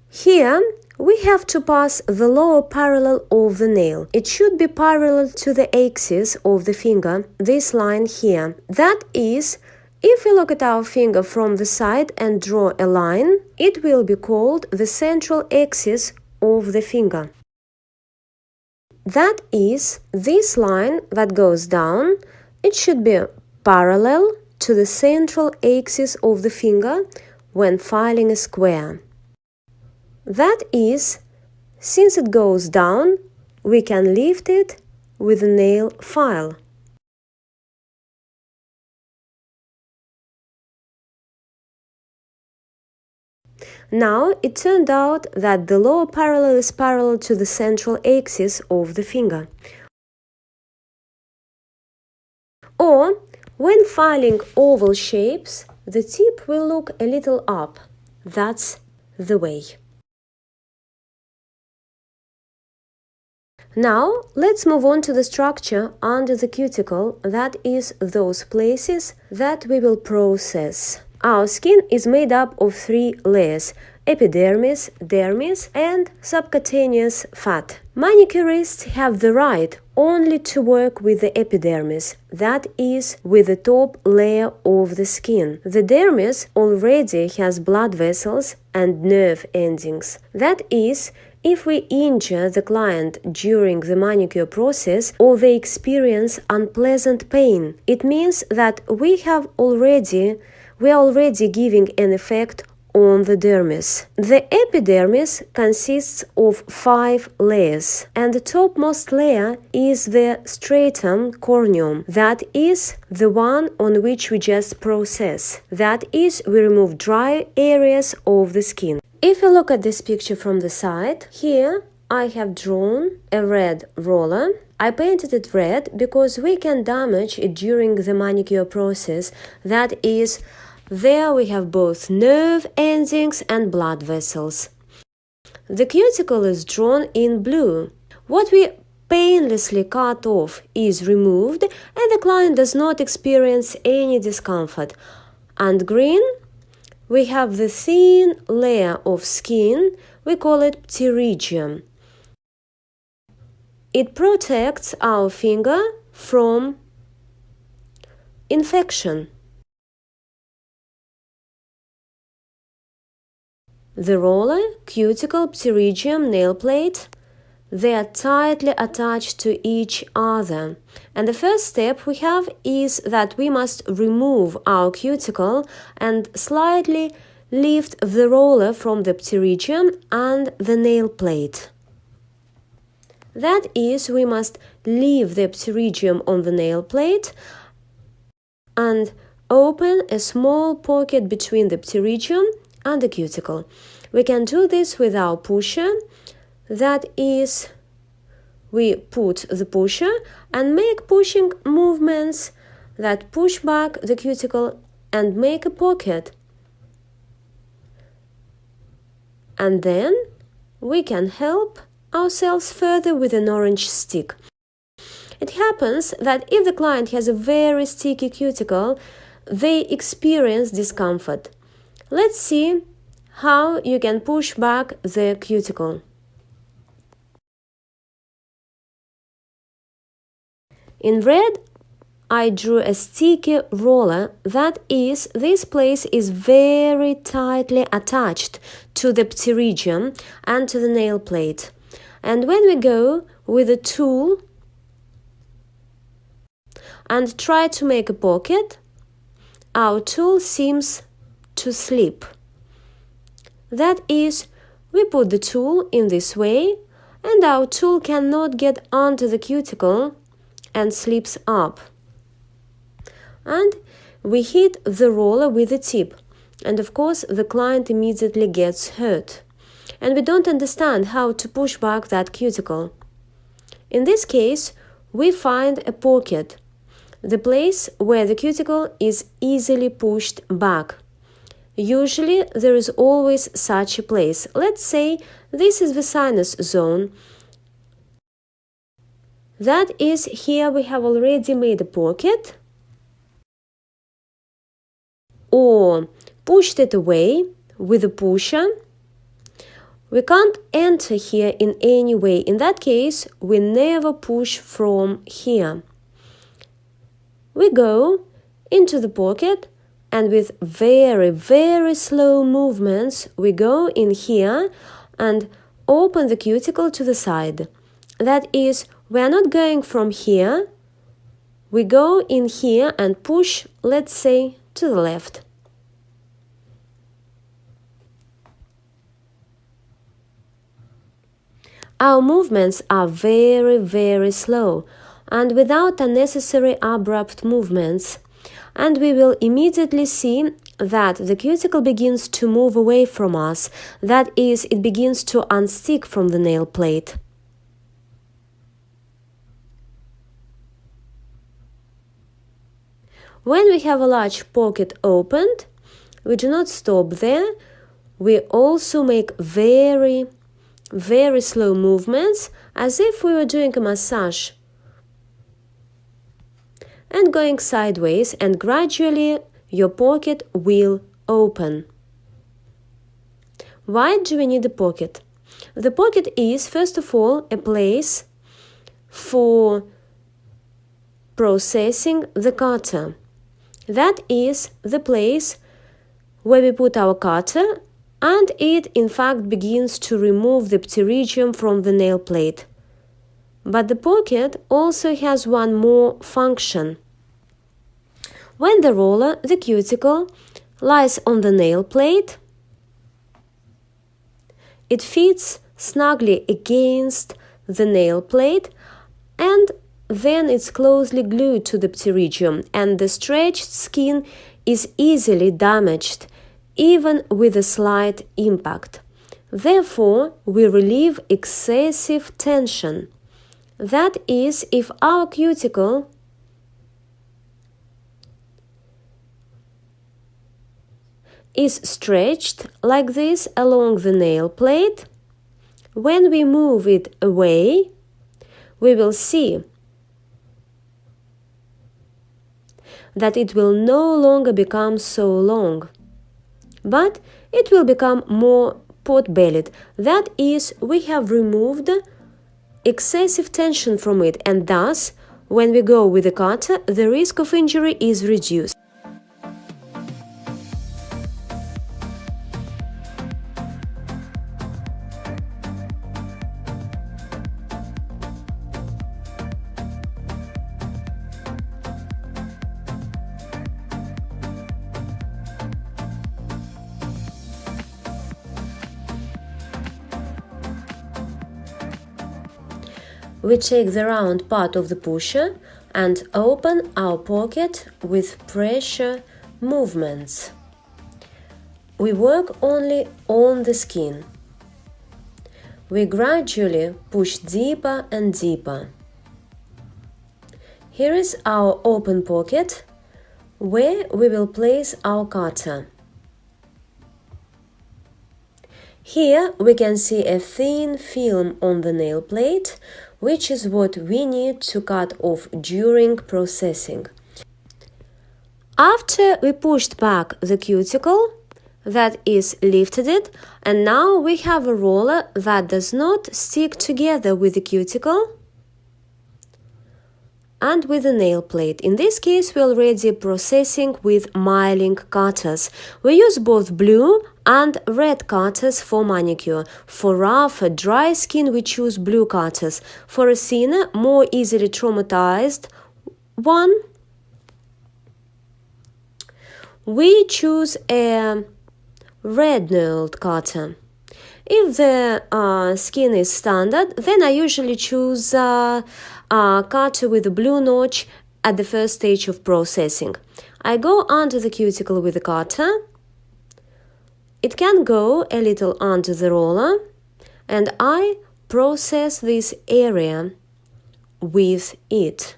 Here, we have to pass the lower parallel of the nail. It should be parallel to the axis of the finger, this line here. That is, if we look at our finger from the side and draw a line, it will be called the central axis of the finger. That is, this line that goes down, it should be parallel to the central axis of the finger when filing a square. That is, since it goes down, we can lift it with a nail file. Now, it turned out that the lower parallel is parallel to the central axis of the finger. Or, when filing oval shapes, the tip will look a little up. That's the way. Now, let's move on to the structure under the cuticle, that is, those places that we will process. Our skin is made up of 3 layers: epidermis, dermis, and subcutaneous fat. Manicurists have the right only to work with the epidermis, that is, with the top layer of the skin. The dermis already has blood vessels and nerve endings. That is, if we injure the client during the manicure process or they experience unpleasant pain, it means that we are already giving an effect on the dermis. The epidermis consists of 5 layers, and the topmost layer is the stratum corneum, that is the one on which we just process. That is, we remove dry areas of the skin. If you look at this picture from the side, here I have drawn a red roller. I painted it red because we can damage it during the manicure process. That is, there we have both nerve endings and blood vessels. The cuticle is drawn in blue. What we painlessly cut off is removed and the client does not experience any discomfort. And green, we have the thin layer of skin, we call it pterygium. It protects our finger from infection. The roller, cuticle, pterygium, nail plate, they are tightly attached to each other. And the first step we have is that we must remove our cuticle and slightly lift the roller from the pterygium and the nail plate. That is, we must leave the pterygium on the nail plate and open a small pocket between the pterygium and the cuticle. We can do this with our pusher. That is, we put the pusher and make pushing movements that push back the cuticle and make a pocket. And then we can help ourselves further with an orange stick. It happens that if the client has a very sticky cuticle, they experience discomfort. Let's see how you can push back the cuticle. In red, I drew a sticky roller. That is, this place is very tightly attached to the pterygium and to the nail plate. And when we go with a tool and try to make a pocket, our tool seems to slip. That is, we put the tool in this way and our tool cannot get onto the cuticle and slips up. And we hit the roller with the tip. And of course, the client immediately gets hurt. And we don't understand how to push back that cuticle. In this case, we find a pocket, the place where the cuticle is easily pushed back. Usually, there is always such a place. Let's say this is the sinus zone. That is, here we have already made a pocket or pushed it away with a pusher. We can't enter here in any way. In that case, we never push from here. We go into the pocket and with very, very slow movements, we go in here and open the cuticle to the side. That is, we are not going from here. We go in here and push, let's say, to the left. Our movements are very, very slow and without unnecessary abrupt movements. And we will immediately see that the cuticle begins to move away from us. That is, it begins to unstick from the nail plate. When we have a large pocket opened, we do not stop there. We also make very, very slow movements, as if we were doing a massage, and going sideways, and gradually your pocket will open. Why do we need a pocket? The pocket is, first of all, a place for processing the cutter. That is the place where we put our cutter, and it in fact begins to remove the pterygium from the nail plate. But the pocket also has one more function. When the roller, the cuticle, lies on the nail plate, it fits snugly against the nail plate, and then it's closely glued to the pterygium, and the stretched skin is easily damaged, even with a slight impact. Therefore, we relieve excessive tension. That is, if our cuticle is stretched like this along the nail plate, when we move it away, we will see that it will no longer become so long, but it will become more pot-bellied. That is, we have removed excessive tension from it, and thus, when we go with the cutter, the risk of injury is reduced. We take the round part of the pusher and open our pocket with pressure movements. We work only on the skin. We gradually push deeper and deeper. Here is our open pocket where we will place our cutter. Here we can see a thin film on the nail plate, which is what we need to cut off during processing. After we pushed back the cuticle, that is lifted it, and now we have a roller that does not stick together with the cuticle and with the nail plate. In this case, we're already processing with milling cutters. We use both blue and red cutters for manicure. For rough, dry skin, we choose blue cutters. For a thinner, more easily traumatized one, we choose a red-nailed cutter. If the skin is standard, then I usually choose a cutter with a blue notch at the first stage of processing. I go under the cuticle with the cutter. It can go a little under the roller, and I process this area with it.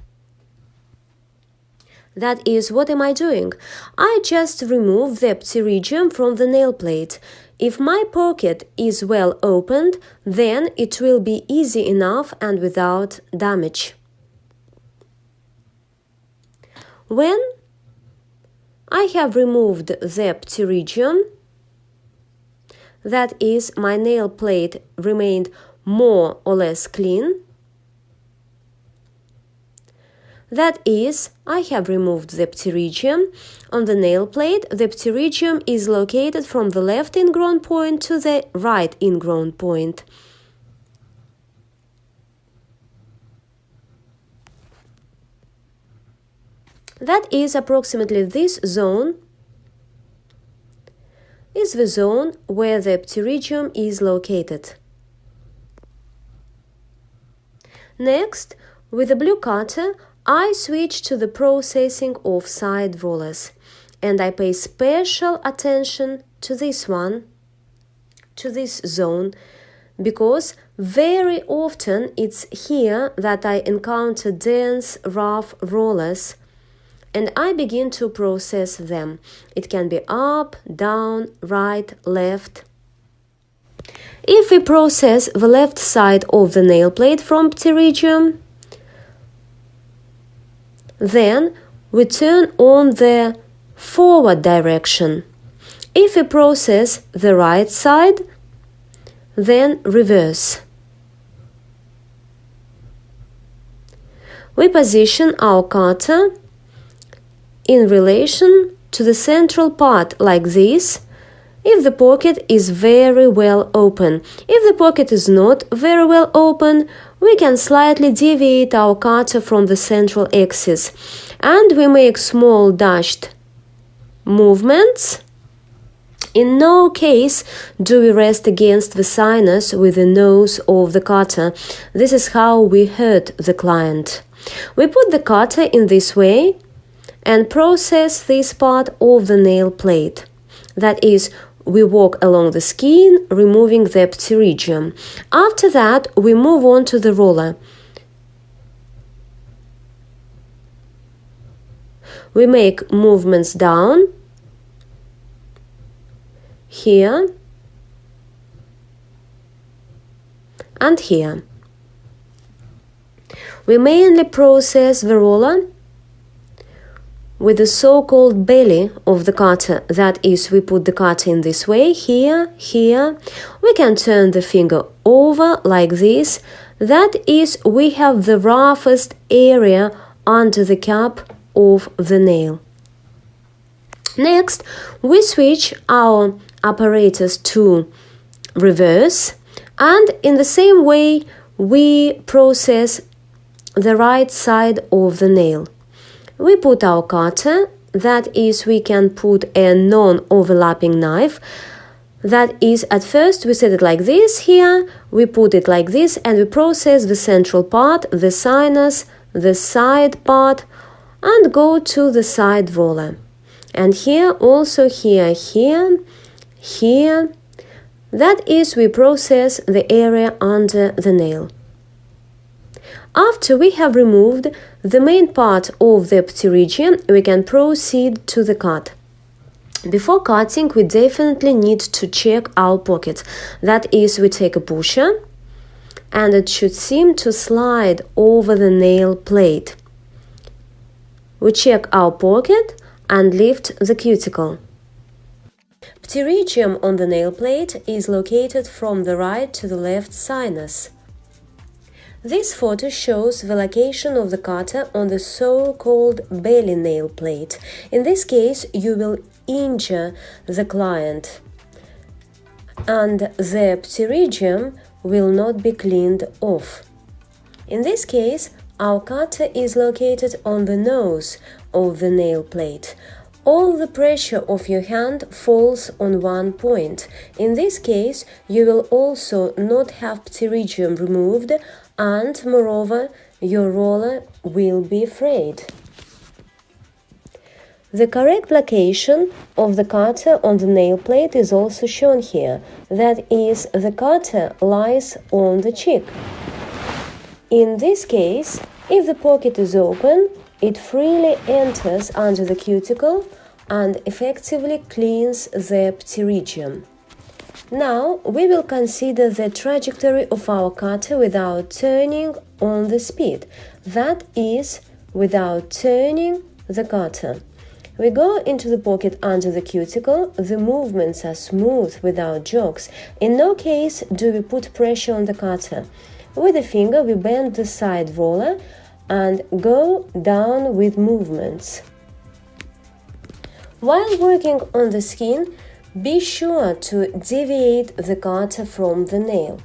That is, what am I doing? I just remove the pterygium from the nail plate. If my pocket is well opened, then it will be easy enough and without damage. When I have removed the pterygium, that is, my nail plate remained more or less clean. That is, I have removed the pterygium. On the nail plate, the pterygium is located from the left ingrown point to the right ingrown point. That is, approximately this zone is the zone where the pterygium is located. Next, with the blue cutter, I switch to the processing of side rollers, and I pay special attention to this one, to this zone, because very often it's here that I encounter dense, rough rollers, and I begin to process them. It can be up, down, right, left. If we process the left side of the nail plate from pterygium, then we turn on the forward direction. If we process the right side, then reverse. We position our cutter in relation to the central part like this, if the pocket is very well open. If the pocket is not very well open, we can slightly deviate our cutter from the central axis, and we make small dashed movements. In no case do we rest against the sinus with the nose of the cutter. This is how we hurt the client. We put the cutter in this way and process this part of the nail plate. That is, we walk along the skin, removing the pterygium. After that, we move on to the roller. We make movements down, here, and here. We mainly process the roller with the so-called belly of the cutter. That is, we put the cutter in this way, here, here. We can turn the finger over like this. That is, we have the roughest area under the cap of the nail. Next, we switch our apparatus to reverse, and in the same way we process the right side of the nail. We put our cutter, that is, we can put a non-overlapping knife. That is, at first we set it like this here, we put it like this, and we process the central part, the sinus, the side part, and go to the side roller. And here, also here, here, here. That is, we process the area under the nail. After we have removed the main part of the pterygium, we can proceed to the cut. Before cutting, we definitely need to check our pocket. That is, we take a pusher, and it should seem to slide over the nail plate. We check our pocket and lift the cuticle. Pterygium on the nail plate is located from the right to the left sinus. This photo shows the location of the cutter on the so-called belly nail plate. In this case, you will injure the client, and the pterygium will not be cleaned off. In this case, our cutter is located on the nose of the nail plate. All the pressure of your hand falls on one point. In this case, you will also not have pterygium removed, and moreover, your roller will be frayed. The correct location of the cutter on the nail plate is also shown here. That is, the cutter lies on the cheek. In this case, if the pocket is open, it freely enters under the cuticle and effectively cleans the pterygium. Now we will consider the trajectory of our cutter without turning on the speed. That is, without turning the cutter. We go into the pocket under the cuticle. The movements are smooth without jerks. In no case do we put pressure on the cutter. With the finger we bend the side roller and go down with movements. While working on the skin, be sure to deviate the cutter from the nail.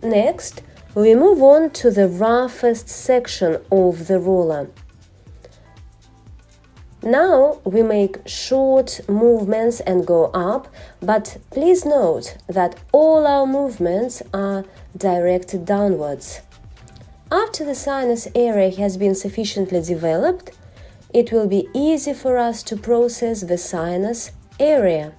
Next, we move on to the roughest section of the roller. Now we make short movements and go up, but please note that all our movements are directed downwards. After the sinus area has been sufficiently developed, it will be easy for us to process the sinus area.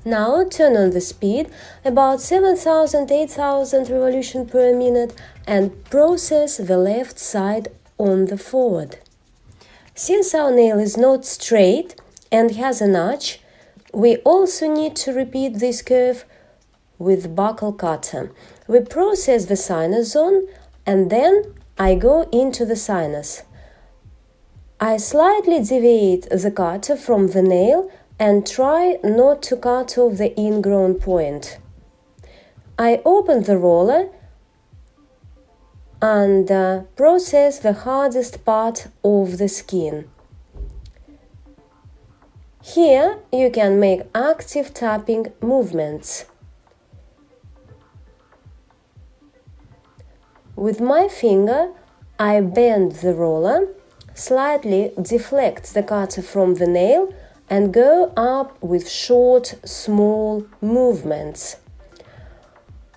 Now turn on the speed about 7,000–8,000 revolutions per minute and process the left side on the forward. Since our nail is not straight and has an arch, We also need to repeat this curve with buckle cutter. We process the sinus zone and then I go into the sinus. I slightly deviate the cutter from the nail and try not to cut off the ingrown point. I open the roller and process the hardest part of the skin. Here you can make active tapping movements. With my finger, I bend the roller, slightly deflect the cutter from the nail and go up with short, small movements.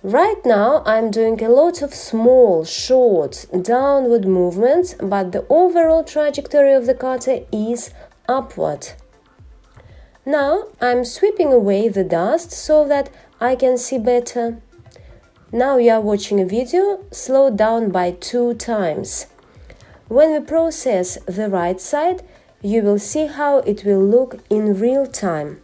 Right now I'm doing a lot of small, short, downward movements, but the overall trajectory of the cutter is upward. Now I'm sweeping away the dust so that I can see better. Now you are watching a video slowed down by 2 times. When we process the right side, you will see how it will look in real time.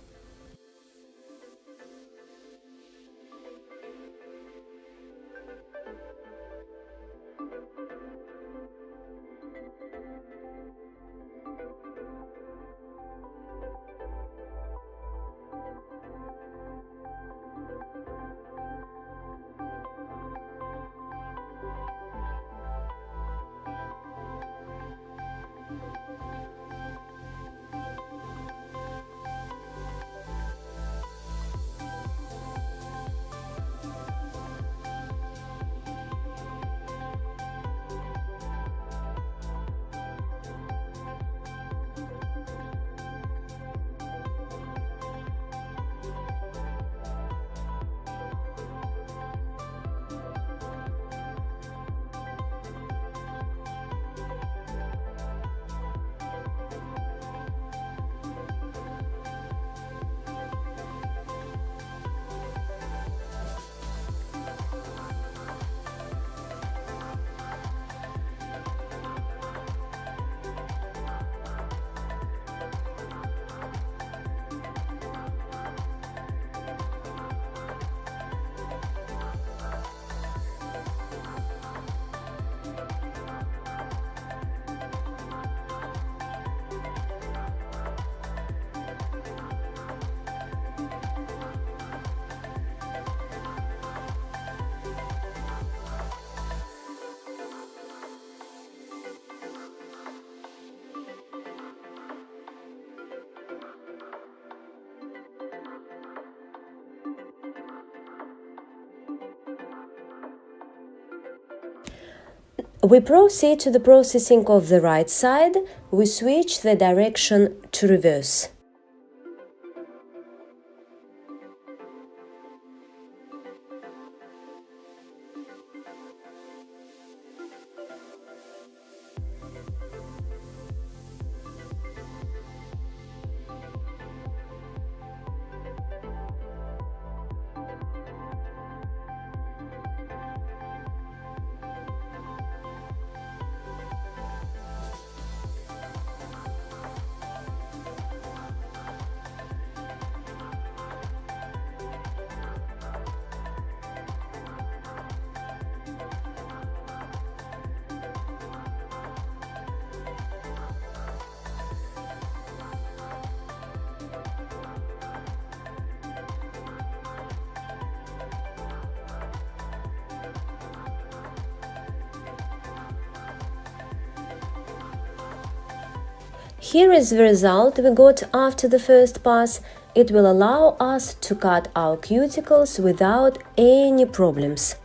We proceed to the processing of the right side. We switch the direction to reverse. Here is the result we got after the first pass. It will allow us to cut our cuticles without any problems.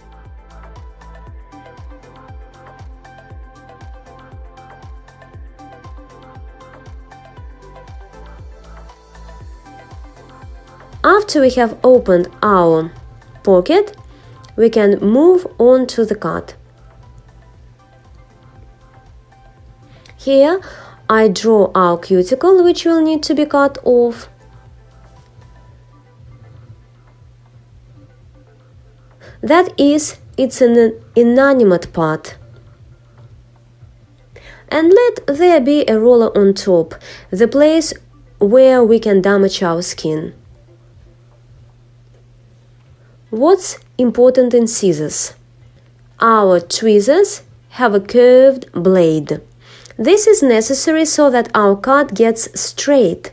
After we have opened our pocket, we can move on to the cut. Here I draw our cuticle, which will need to be cut off. That is, it's an inanimate part. And let there be a roller on top, the place where we can damage our skin. What's important in scissors? Our tweezers have a curved blade. This is necessary so that our cut gets straight.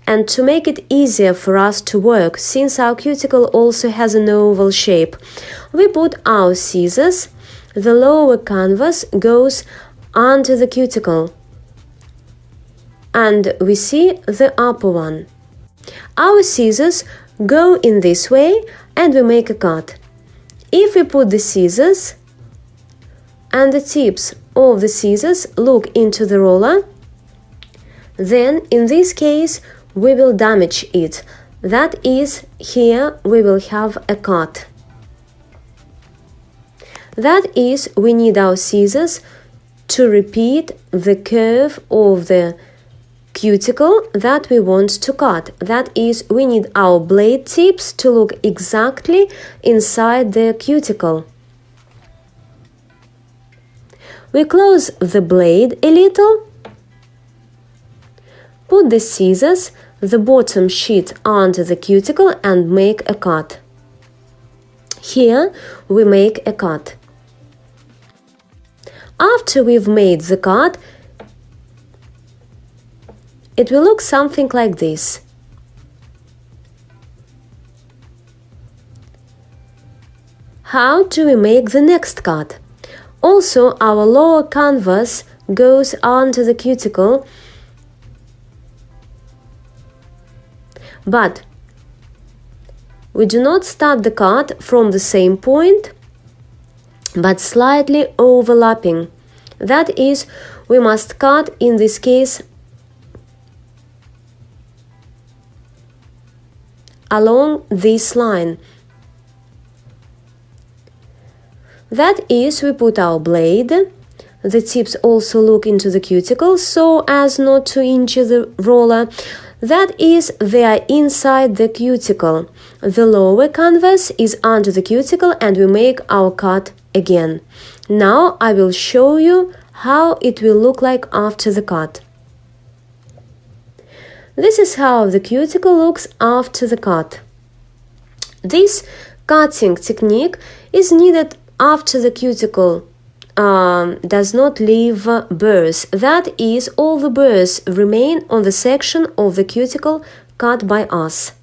And to make it easier for us to work, since our cuticle also has an oval shape, we put our scissors. The lower canvas goes under the cuticle, and we see the upper one. Our scissors go in this way and we make a cut. If we put the scissors and the tips of the scissors look into the roller, then in this case we will damage it. That is, here we will have a cut. That is, we need our scissors to repeat the curve of the cuticle that we want to cut. That is, we need our blade tips to look exactly inside the cuticle. We close the blade a little, put the scissors, the bottom sheet under the cuticle and make a cut. Here we make a cut. After we've made the cut, it will look something like this. How do we make the next cut? Also, our lower canvas goes onto the cuticle, but we do not start the cut from the same point, but slightly overlapping. That is, we must cut in this case along this line. That is, we put our blade. The tips also look into the cuticle so as not to injure the roller. That is, they are inside the cuticle. The lower canvas is under the cuticle and we make our cut again. Now I will show you how it will look like after the cut. This is how the cuticle looks after the cut. This cutting technique is needed after the cuticle does not leave burrs. That is, all the burrs remain on the section of the cuticle cut by us.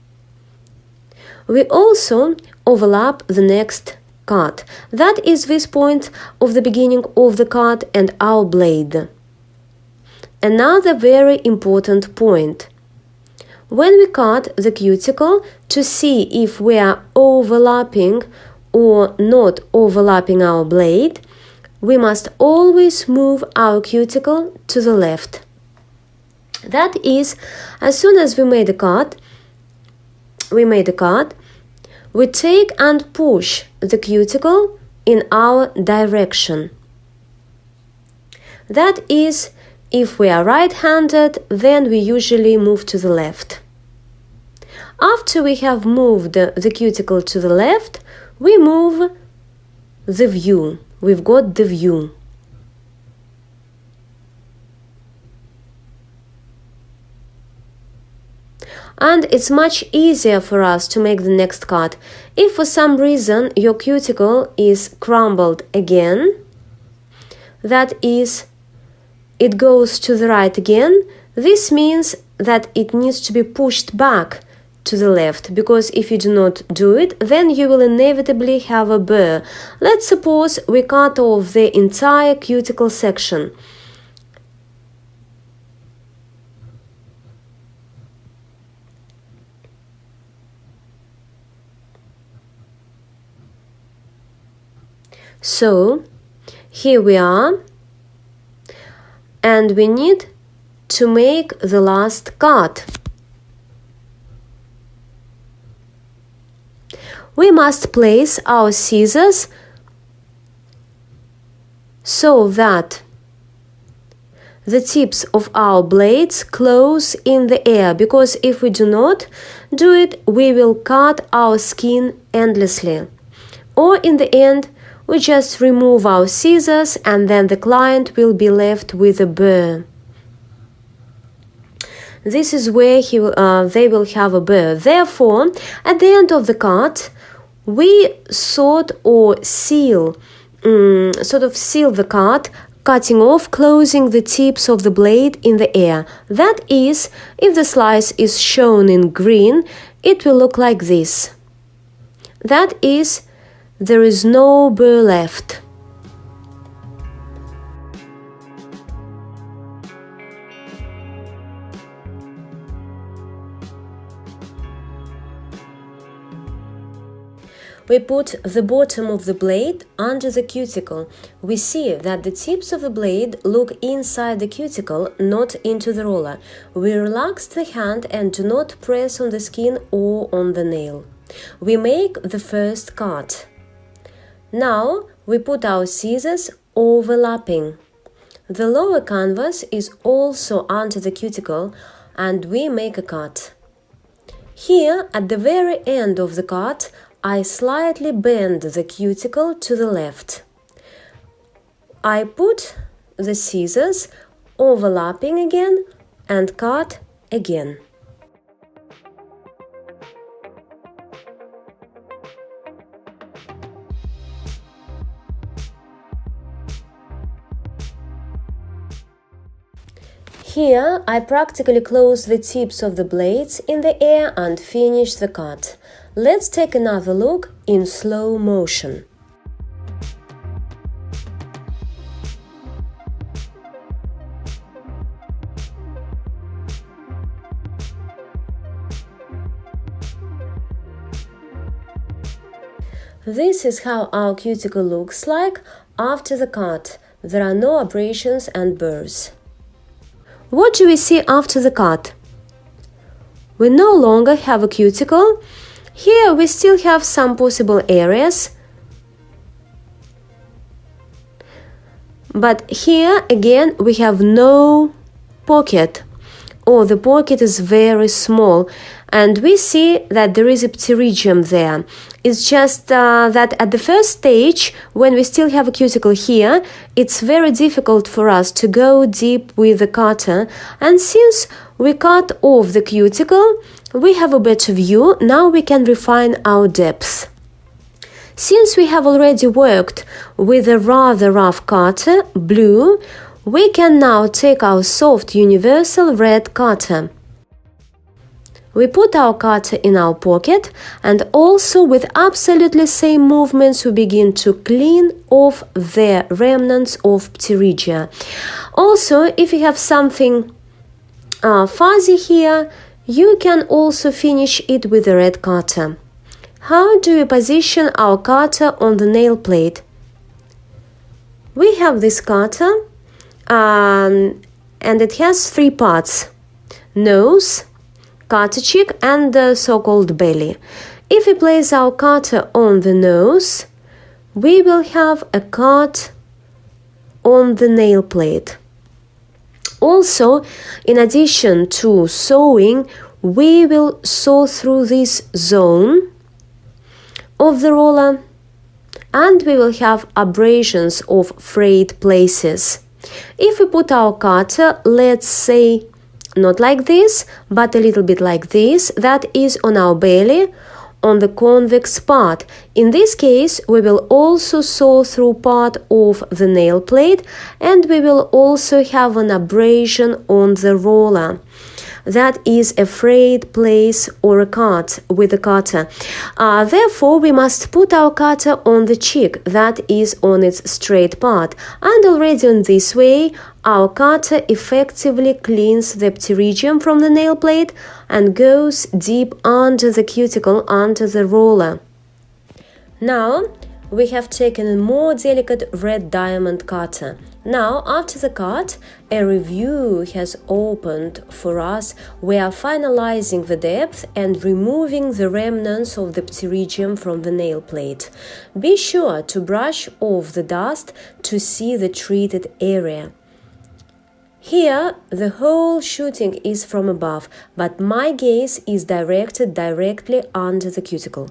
We also overlap the next cut. That is this point of the beginning of the cut and our blade. Another very important point. When we cut the cuticle, to see if we are overlapping or not overlapping our blade, we must always move our cuticle to the left. That is, as soon as we made a cut, we take and push the cuticle in our direction. That is, if we are right-handed, then we usually move to the left. After we have moved the cuticle to the left, we move the view. We've got the view. And it's much easier for us to make the next cut. If for some reason your cuticle is crumbled again, that is, it goes to the right again, this means that it needs to be pushed back to the left, because if you do not do it, then you will inevitably have a burr. Let's suppose we cut off the entire cuticle section. So, here we are, and we need to make the last cut. We must place our scissors so that the tips of our blades close in the air, because if we do not do it, we will cut our skin endlessly. Or in the end, we just remove our scissors and then the client will be left with a burr. This is where they will have a burr. Therefore, at the end of the cut, we sort of seal the cut, cutting off, closing the tips of the blade in the air. That is, if the slice is shown in green, it will look like this. That is, there is no burr left. We put the bottom of the blade under the cuticle. We see that the tips of the blade look inside the cuticle, not into the roller. We relax the hand and do not press on the skin or on the nail. We make the first cut. Now we put our scissors overlapping. The lower canvas is also under the cuticle and we make a cut. Here, at the very end of the cut, I slightly bend the cuticle to the left. I put the scissors overlapping again and cut again. Here I practically close the tips of the blades in the air and finish the cut. Let's take another look in slow motion. This is how our cuticle looks like after the cut. There are no abrasions and burrs. What do we see after the cut? We no longer have a cuticle. Here we still have some possible areas. But here again we have no pocket, or the pocket is very small, and we see that there is a pterygium there. It's just that at the first stage, when we still have a cuticle here, it's very difficult for us to go deep with the cutter, and since we cut off the cuticle, we have a better view. Now we can refine our depth. Since we have already worked with a rather rough cutter, blue, we can now take our soft universal red cutter. We put our cutter in our pocket, and also with absolutely same movements we begin to clean off the remnants of pterygia. Also, if you have something fuzzy here, you can also finish it with a red cutter. How do we position our cutter on the nail plate? We have this cutter and it has three parts: nose, cutter cheek and the so-called belly. If we place our cutter on the nose, we will have a cut on the nail plate. Also, in addition to sewing, we will sew through this zone of the roller, and we will have abrasions of frayed places. If we put our cutter, let's say, not like this, but a little bit like this, that is on our belly, on the convex part. In this case, we will also sew through part of the nail plate, and we will also have an abrasion on the roller. That is a frayed place or a cut with a cutter. Therefore, we must put our cutter on the cheek, that is on its straight part. And already in this way, our cutter effectively cleans the pterygium from the nail plate and goes deep under the cuticle, under the roller. Now, we have taken a more delicate red diamond cutter. Now, after the cut, a review has opened for us. We are finalizing the depth and removing the remnants of the pterygium from the nail plate. Be sure to brush off the dust to see the treated area. Here, the whole shooting is from above, but my gaze is directed directly under the cuticle.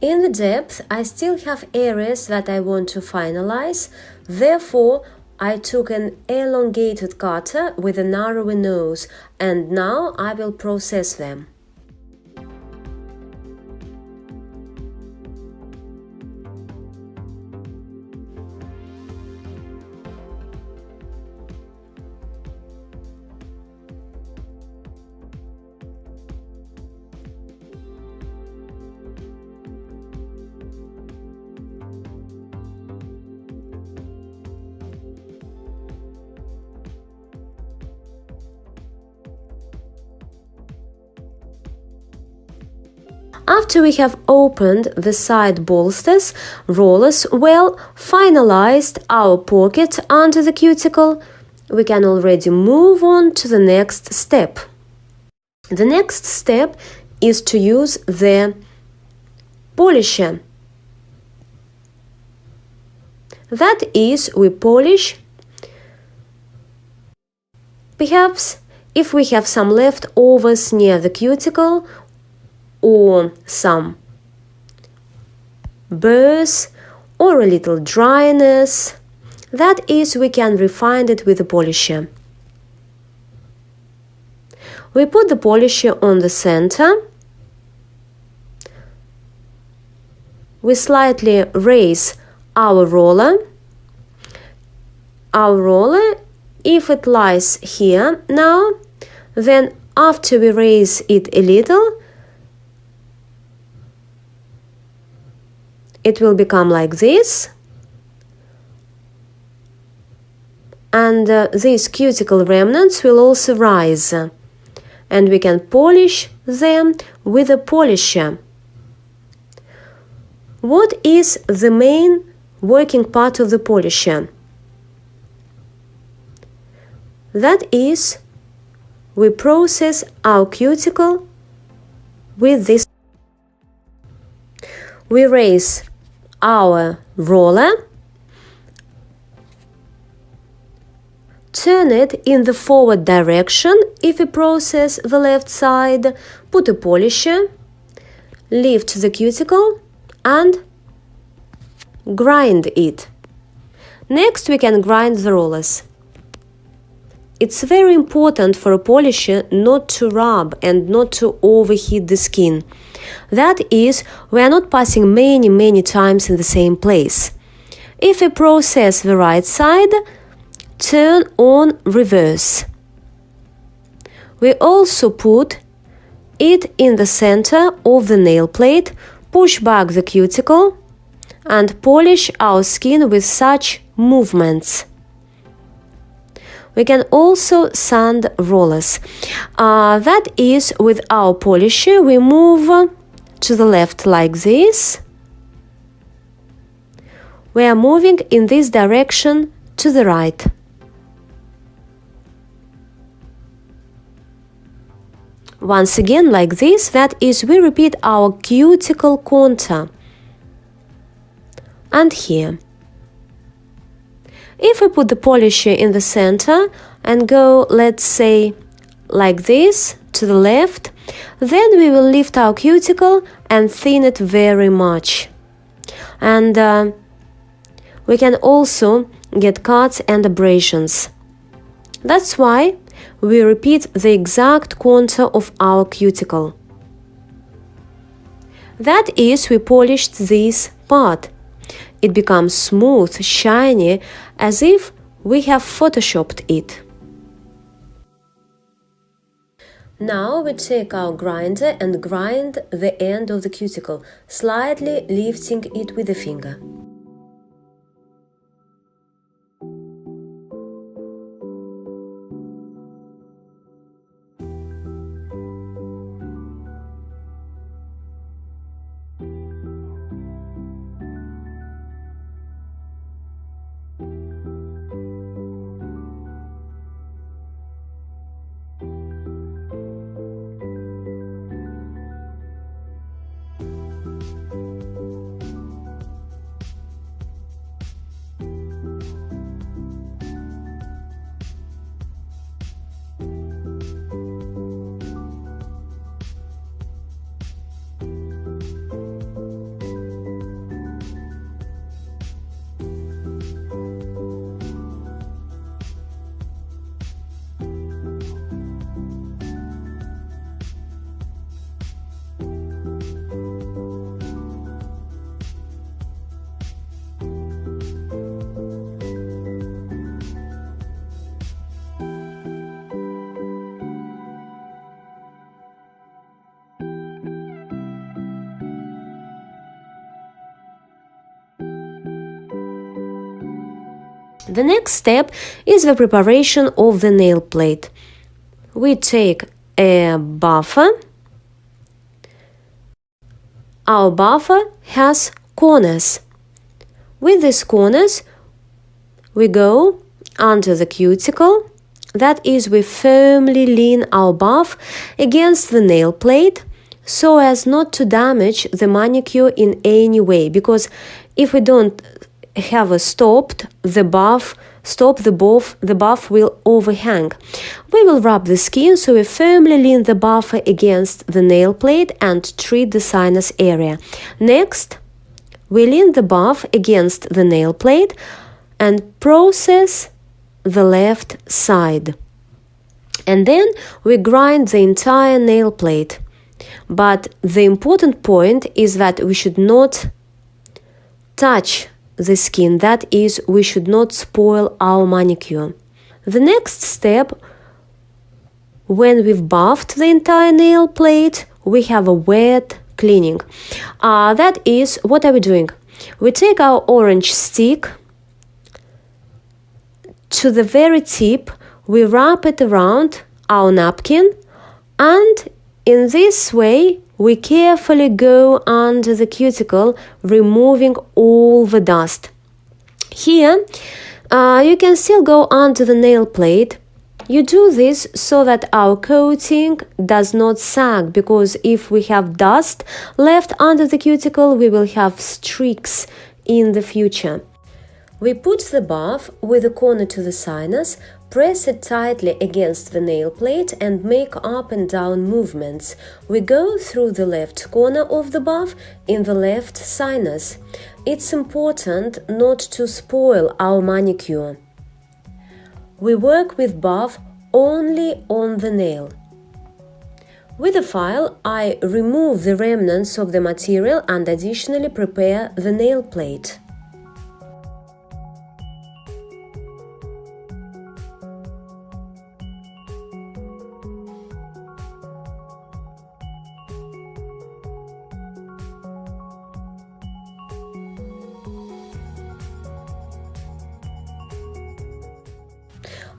In the depth, I still have areas that I want to finalize, therefore I took an elongated cutter with a narrower nose, and now I will process them. After we have opened the side bolsters, rollers well, finalized our pocket under the cuticle, we can already move on to the next step. The next step is to use the polisher. That is, we polish. Perhaps if we have some leftovers near the cuticle, or some burrs, or a little dryness, that is, we can refine it with the polisher. We put the polisher on the center. We slightly raise our roller. Our roller, if it lies here now, then after we raise it a little, it will become like this, and these cuticle remnants will also rise, and we can polish them with a polisher. What is the main working part of the polisher? That is, we process our cuticle with this. We raise our roller, turn it in the forward direction if we process the left side, put a polisher, lift the cuticle and grind it. Next we can grind the rollers. It's very important for a polisher not to rub and not to overheat the skin. That is, we are not passing many times in the same place. If we process the right side, turn on reverse. We also put it in the center of the nail plate, push back the cuticle, and polish our skin with such movements. We can also sand rollers. That is, with our polisher, we move to the left like this. We are moving in this direction to the right. Once again like this, that is, we repeat our cuticle contour. And here. If we put the polisher in the center and go, let's say, like this, to the left, then we will lift our cuticle and thin it very much. And we can also get cuts and abrasions. That's why we repeat the exact contour of our cuticle. That is, we polished this part. It becomes smooth, shiny, as if we have photoshopped it. Now we take our grinder and grind the end of the cuticle, slightly lifting it with the finger. The next step is the preparation of the nail plate. We take a buffer. Our buffer has corners. With these corners, we go under the cuticle. That is, we firmly lean our buff against the nail plate so as not to damage the manicure in any way, because if we don't have a the buff will overhang. We will rub the skin, so we firmly lean the buffer against the nail plate and treat the sinus area. Next, we lean the buff against the nail plate and process the left side. And then we grind the entire nail plate. But the important point is that we should not touch the skin. That is, we should not spoil our manicure. The next step, when we've buffed the entire nail plate, we have a wet cleaning. That is, what are we doing? We take our orange stick to the very tip, we wrap it around our napkin, and in this way we carefully go under the cuticle, removing all the dust. Here you can still go under the nail plate. You do this so that our coating does not sag, because if we have dust left under the cuticle, we will have streaks in the future. We put the buff with the corner to the sinus, press it tightly against the nail plate and make up and down movements. We go through the left corner of the buff in the left sinus. It's important not to spoil our manicure. We work with buff only on the nail. With the file, I remove the remnants of the material and additionally prepare the nail plate.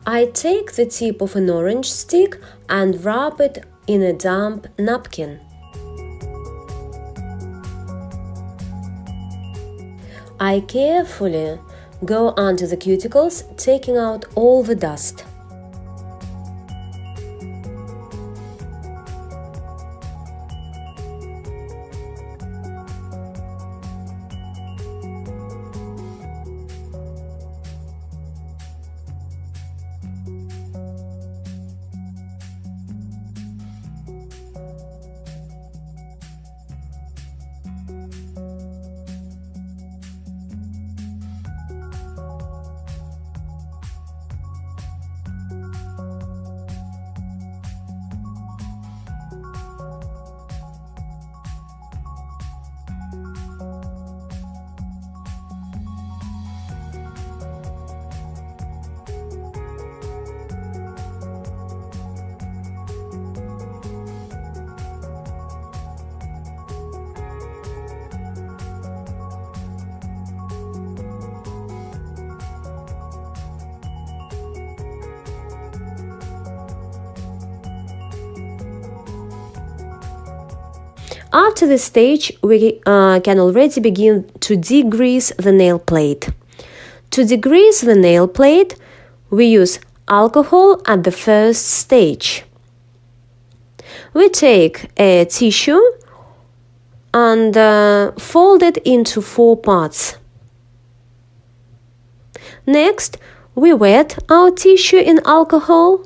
I take the tip of an orange stick and wrap it in a damp napkin. I carefully go under the cuticles, taking out all the dust. After this stage, we can already begin to degrease the nail plate. To degrease the nail plate, we use alcohol at the first stage. We take a tissue and fold it into 4 parts. Next, we wet our tissue in alcohol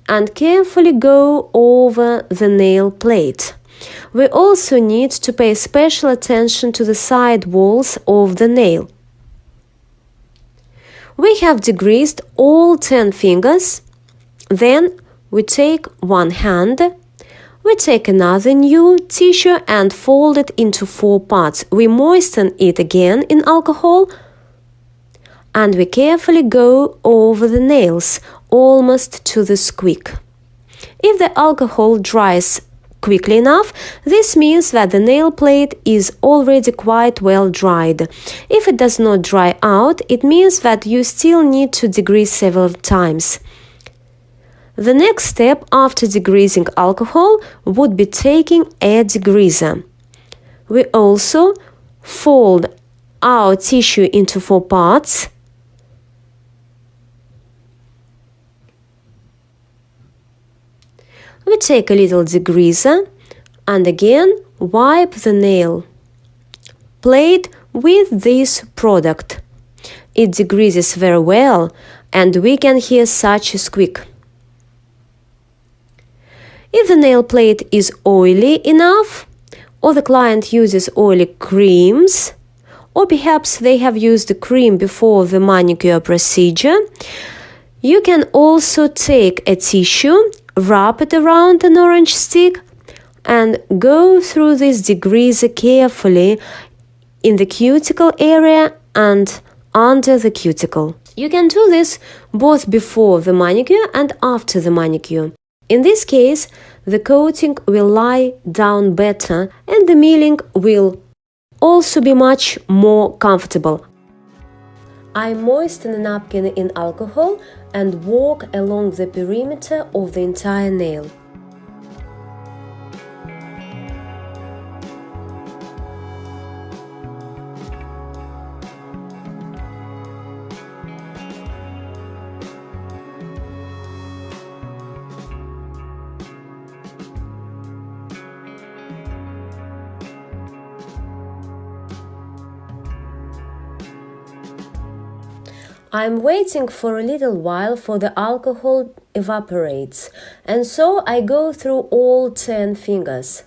and carefully go over the nail plate. We also need to pay special attention to the side walls of the nail. We have degreased all 10 fingers. Then we take one hand. We take another new tissue and fold it into 4 parts. We moisten it again in alcohol and we carefully go over the nails almost to the squeak. If the alcohol dries quickly enough, this means that the nail plate is already quite well dried. If it does not dry out, it means that you still need to degrease several times. The next step after degreasing alcohol would be taking a degreaser. We also fold our tissue into 4 parts. We take a little degreaser and again wipe the nail plate with this product. It degreases very well and we can hear such a squeak. If the nail plate is oily enough, or the client uses oily creams, or perhaps they have used the cream before the manicure procedure, you can also take a tissue, wrap it around an orange stick, and go through this degreaser carefully in the cuticle area and under the cuticle. You can do this both before the manicure and after the manicure. In this case, the coating will lie down better and the milling will also be much more comfortable. I moisten a napkin in alcohol and walk along the perimeter of the entire nail. I'm waiting for a little while for the alcohol evaporates, and so I go through all 10 fingers.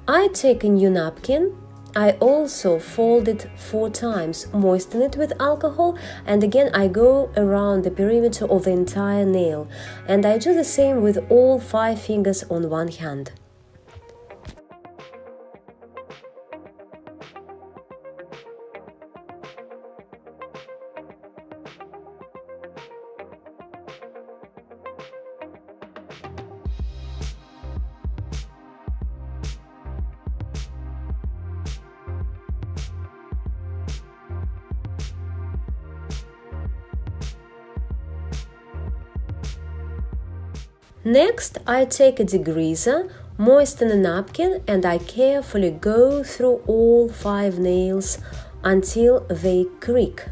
I take a new napkin. I also fold it 4 times, moisten it with alcohol, and again I go around the perimeter of the entire nail, and I do the same with all 5 fingers on one hand. Next, I take a degreaser, moisten a napkin, and I carefully go through all 5 nails until they creak.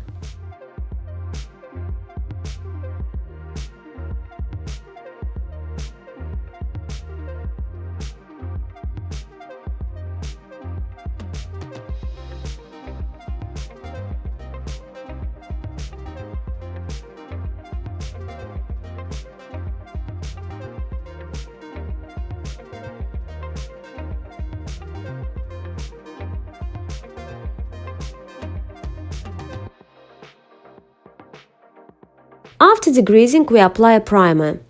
After degreasing, we apply a primer.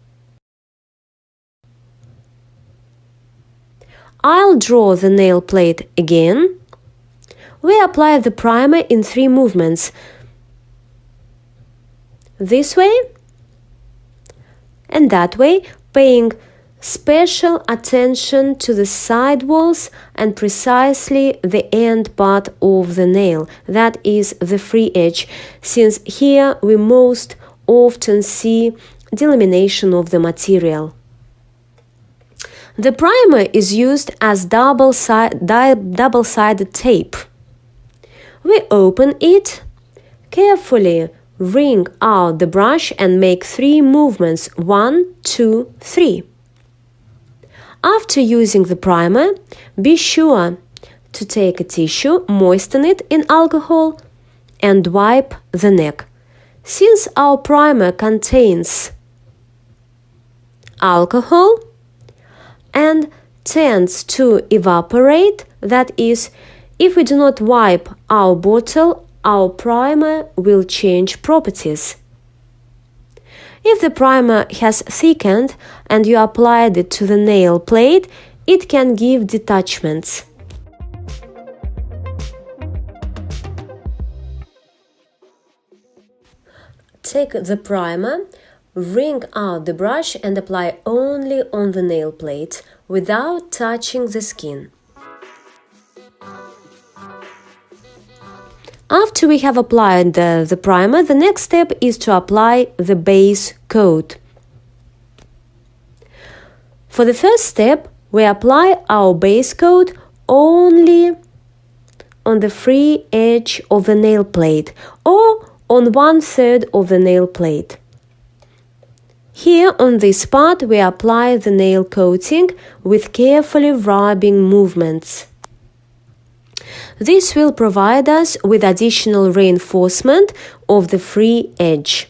I'll draw the nail plate again. We apply the primer in 3 movements. This way and that way, paying special attention to the side walls and precisely the end part of the nail, that is the free edge, since here we most often see delamination of the material. The primer is used as double-sided tape. We open it, carefully wring out the brush and make 3 movements, 1, 2, 3. After using the primer, be sure to take a tissue, moisten it in alcohol and wipe the neck. Since our primer contains alcohol and tends to evaporate, that is, if we do not wipe our bottle, our primer will change properties. If the primer has thickened and you applied it to the nail plate, it can give detachments. Take the primer, wring out the brush and apply only on the nail plate without touching the skin. After we have applied the primer, the next step is to apply the base coat. For the first step, we apply our base coat only on the free edge of the nail plate or on 1/3 of the nail plate. Here on this part, we apply the nail coating with carefully rubbing movements. This will provide us with additional reinforcement of the free edge.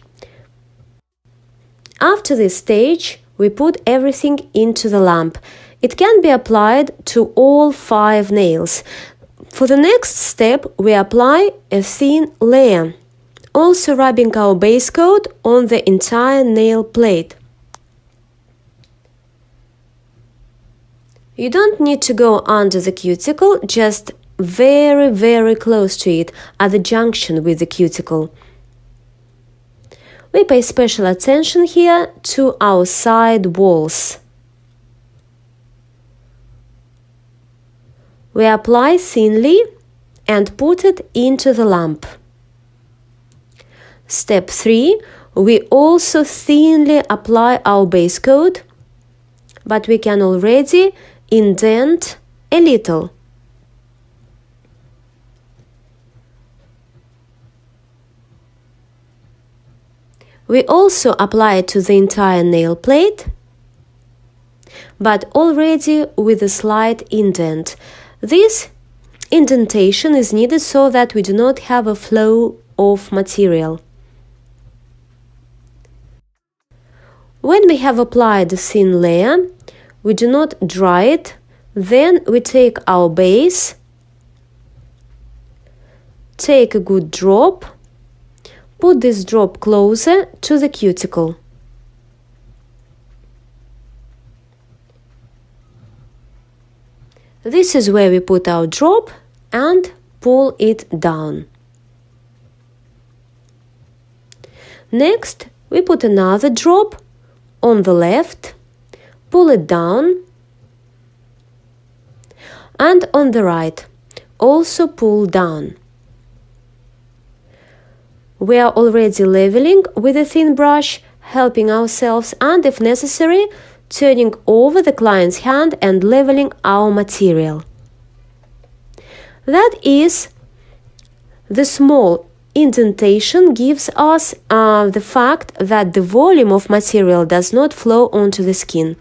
After this stage, we put everything into the lamp. It can be applied to all 5 nails. For the next step, we apply a thin layer, also rubbing our base coat on the entire nail plate. You don't need to go under the cuticle, just very close to it at the junction with the cuticle. We pay special attention here to our side walls. We apply thinly and put it into the lamp. Step 3, we also thinly apply our base coat, but we can already indent a little. We also apply it to the entire nail plate, but already with a slight indent. This indentation is needed so that we do not have a flow of material. When we have applied a thin layer, we do not dry it. Then we take our base, take a good drop, put this drop closer to the cuticle. This is where we put our drop and pull it down. Next, we put another drop on the left, pull it down, and on the right, also pull down. We are already leveling with a thin brush, helping ourselves and, if necessary, turning over the client's hand and leveling our material. That is, the small indentation gives us the fact that the volume of material does not flow onto the skin.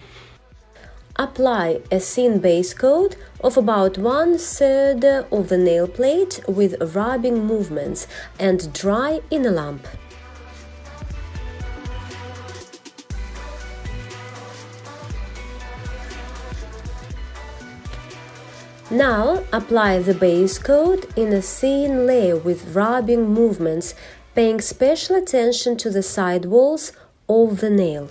Apply a thin base coat of about 1/3 of the nail plate with rubbing movements and dry in a lamp. Now apply the base coat in a thin layer with rubbing movements, paying special attention to the side walls of the nail.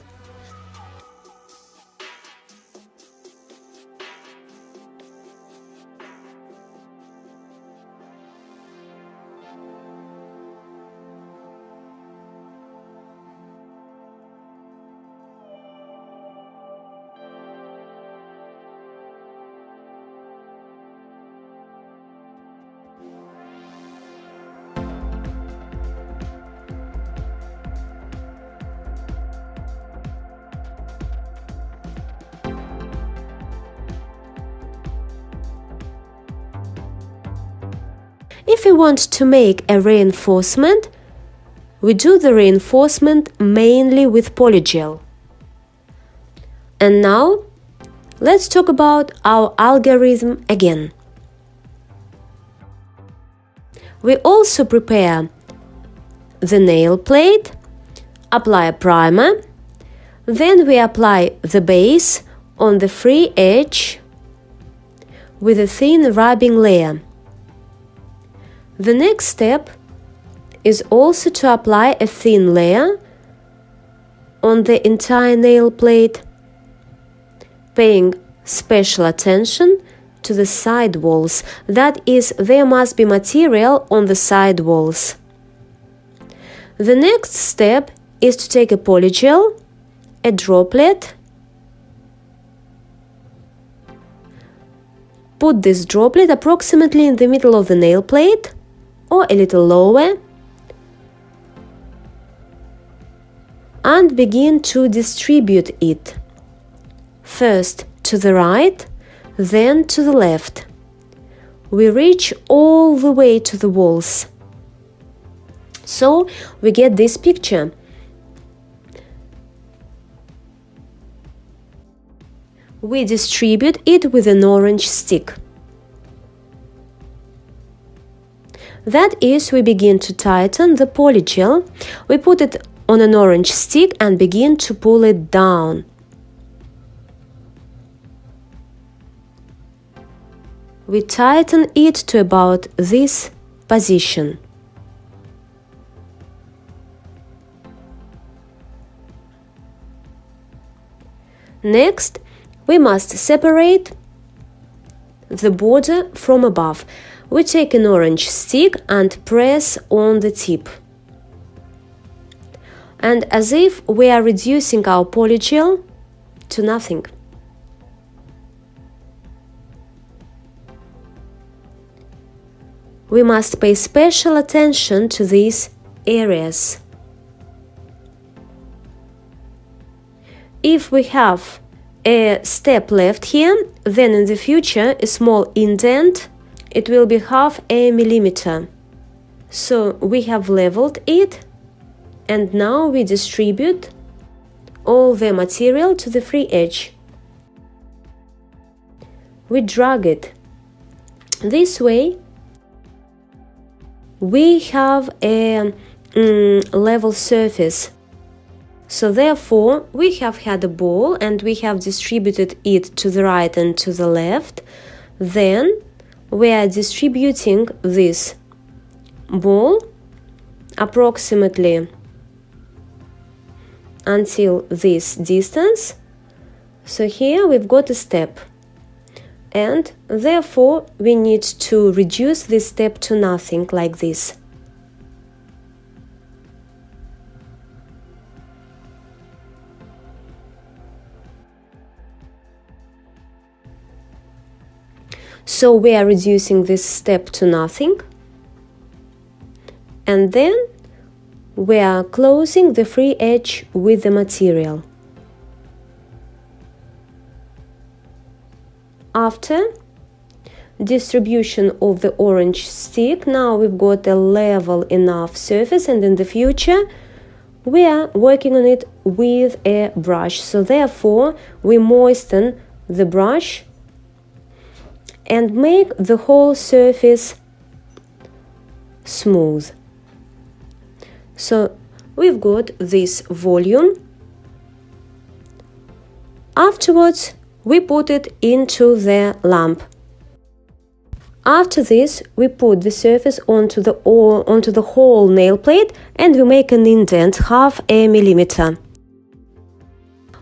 If we want to make a reinforcement, we do the reinforcement mainly with polygel. And now, let's talk about our algorithm again. We also prepare the nail plate, apply a primer, then we apply the base on the free edge with a thin rubbing layer. The next step is also to apply a thin layer on the entire nail plate, paying special attention to the side walls. That is, there must be material on the side walls. The next step is to take a polygel, a droplet, put this droplet approximately in the middle of the nail plate or a little lower, and begin to distribute it. First to the right, then to the left. We reach all the way to the walls. So we get this picture. We distribute it with an orange stick. That is, we begin to tighten the polygel. We put it on an orange stick and begin to pull it down. We tighten it to about this position. Next, we must separate the border from above. We take an orange stick and press on the tip. And as if we are reducing our polygel to nothing. We must pay special attention to these areas. If we have a step left here, then in the future a small indent, it will be 0.5 millimeter. So we have leveled it, and now we distribute all the material to the free edge. We drag it. This way we have a level surface. So therefore we have had a ball and we have distributed it to the right and to the left. Then we are distributing this ball approximately until this distance. So here we've got a step, and therefore we need to reduce this step to nothing, like this. So we are reducing this step to nothing, and then we are closing the free edge with the material. After distribution of the orange stick, now we've got a level enough surface, and in the future we are working on it with a brush. So therefore we moisten the brush and make the whole surface smooth. So we've got this volume. Afterwards we put it into the lamp. After this we put the surface onto the whole nail plate, and we make an indent 0.5 millimeter.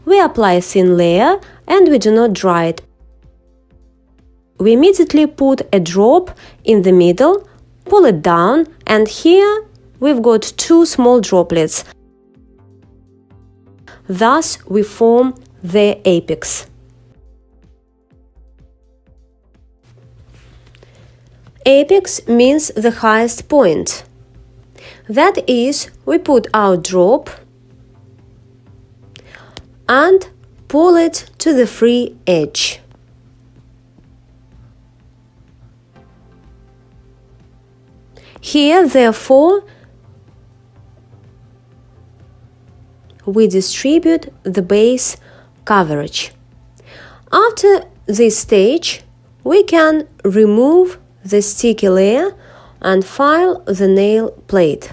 We apply a thin layer and we do not dry it. We immediately put a drop in the middle, pull it down, and here we've got 2 small droplets. Thus we form the apex. Apex means the highest point. That is, we put our drop and pull it to the free edge. Here, therefore, we distribute the base coverage. After this stage, we can remove the sticky layer and file the nail plate.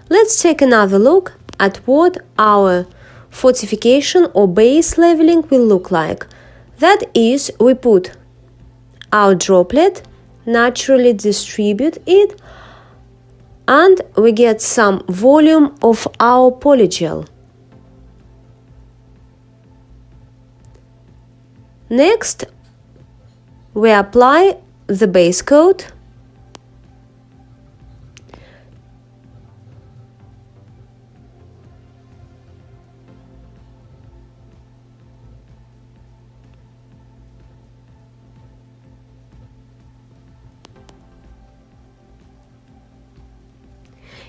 Let's take another look at what our fortification or base leveling will look like. That is, we put our droplet, naturally distribute it, and we get some volume of our polygel. Next, we apply the base coat.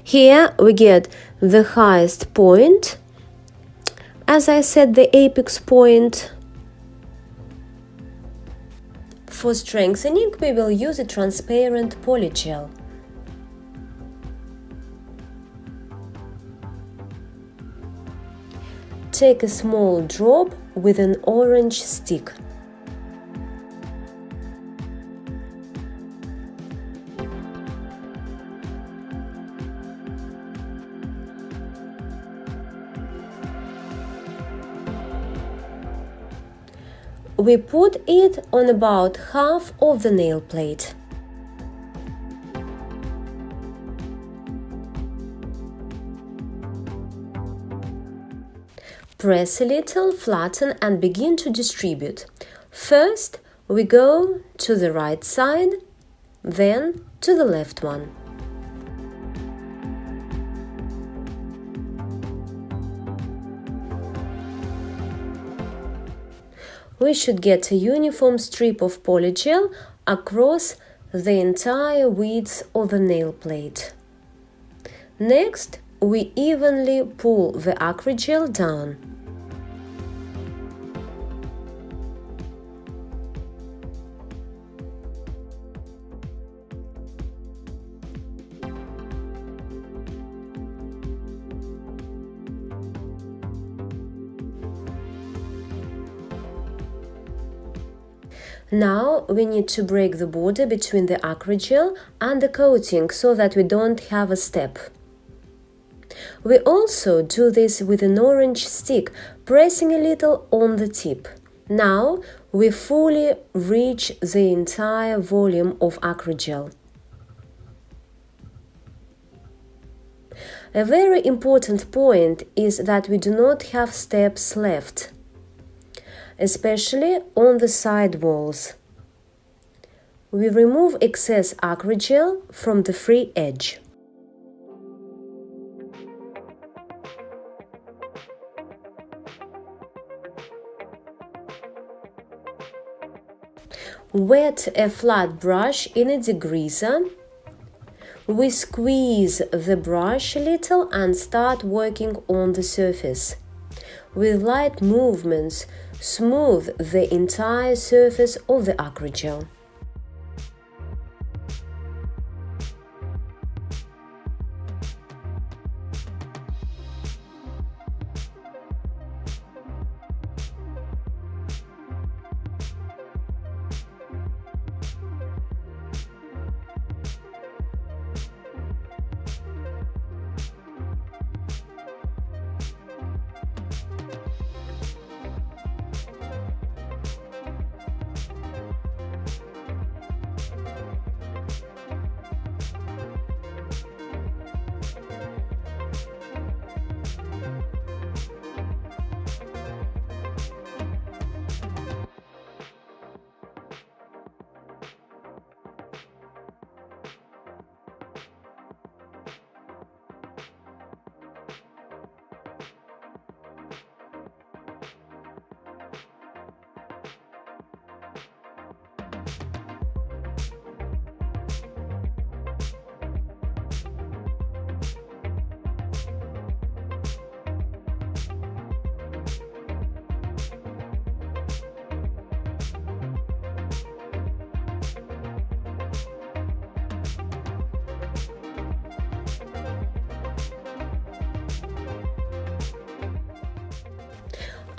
Here we get the highest point, as I said, the apex point. For strengthening, we will use a transparent polygel. Take a small drop with an orange stick. We put it on about half of the nail plate. Press a little, flatten and begin to distribute. First, we go to the right side, then to the left one. We should get a uniform strip of polygel across the entire width of the nail plate. Next, we evenly pull the acrygel down. Now we need to break the border between the acrygel and the coating so that we don't have a step. We also do this with an orange stick, pressing a little on the tip. Now we fully reach the entire volume of acrygel. A very important point is that we do not have steps left, especially on the side walls. We remove excess acrygel from the free edge. Wet a flat brush in a degreaser. We squeeze the brush a little and start working on the surface. With light movements, smooth the entire surface of the acrygel.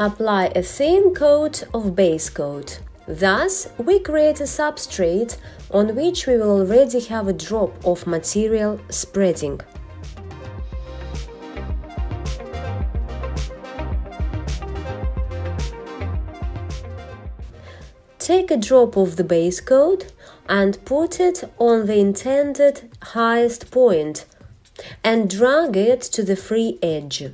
Apply a thin coat of base coat. Thus, we create a substrate on which we will already have a drop of material spreading. Take a drop of the base coat and put it on the intended highest point and drag it to the free edge.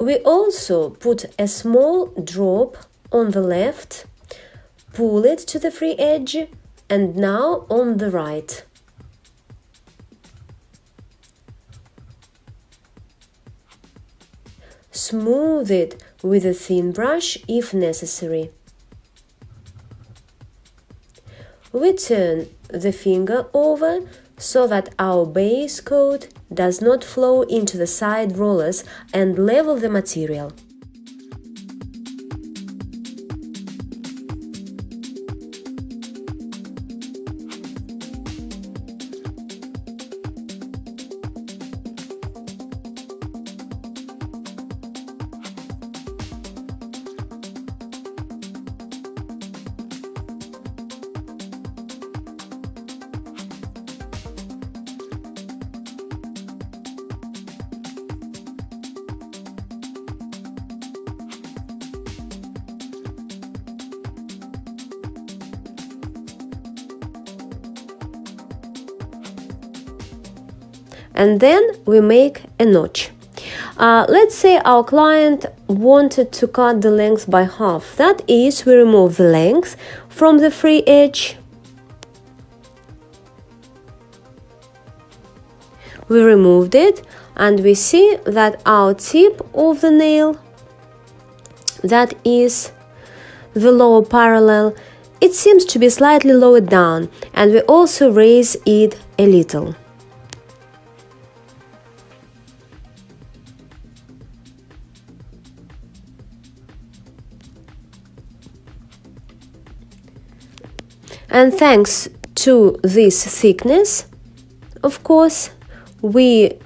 We also put a small drop on the left, pull it to the free edge, and now on the right. Smooth it with a thin brush if necessary. we turn the finger over so that our base coat does not flow into the side rollers and level the material. And then we make a notch. Let's say our client wanted to cut the length by half. That is, we remove the length from the free edge. We removed it and we see that our tip of the nail, that is the lower parallel, it seems to be slightly lowered down, and we also raise it a little. And thanks to this thickness, of course, we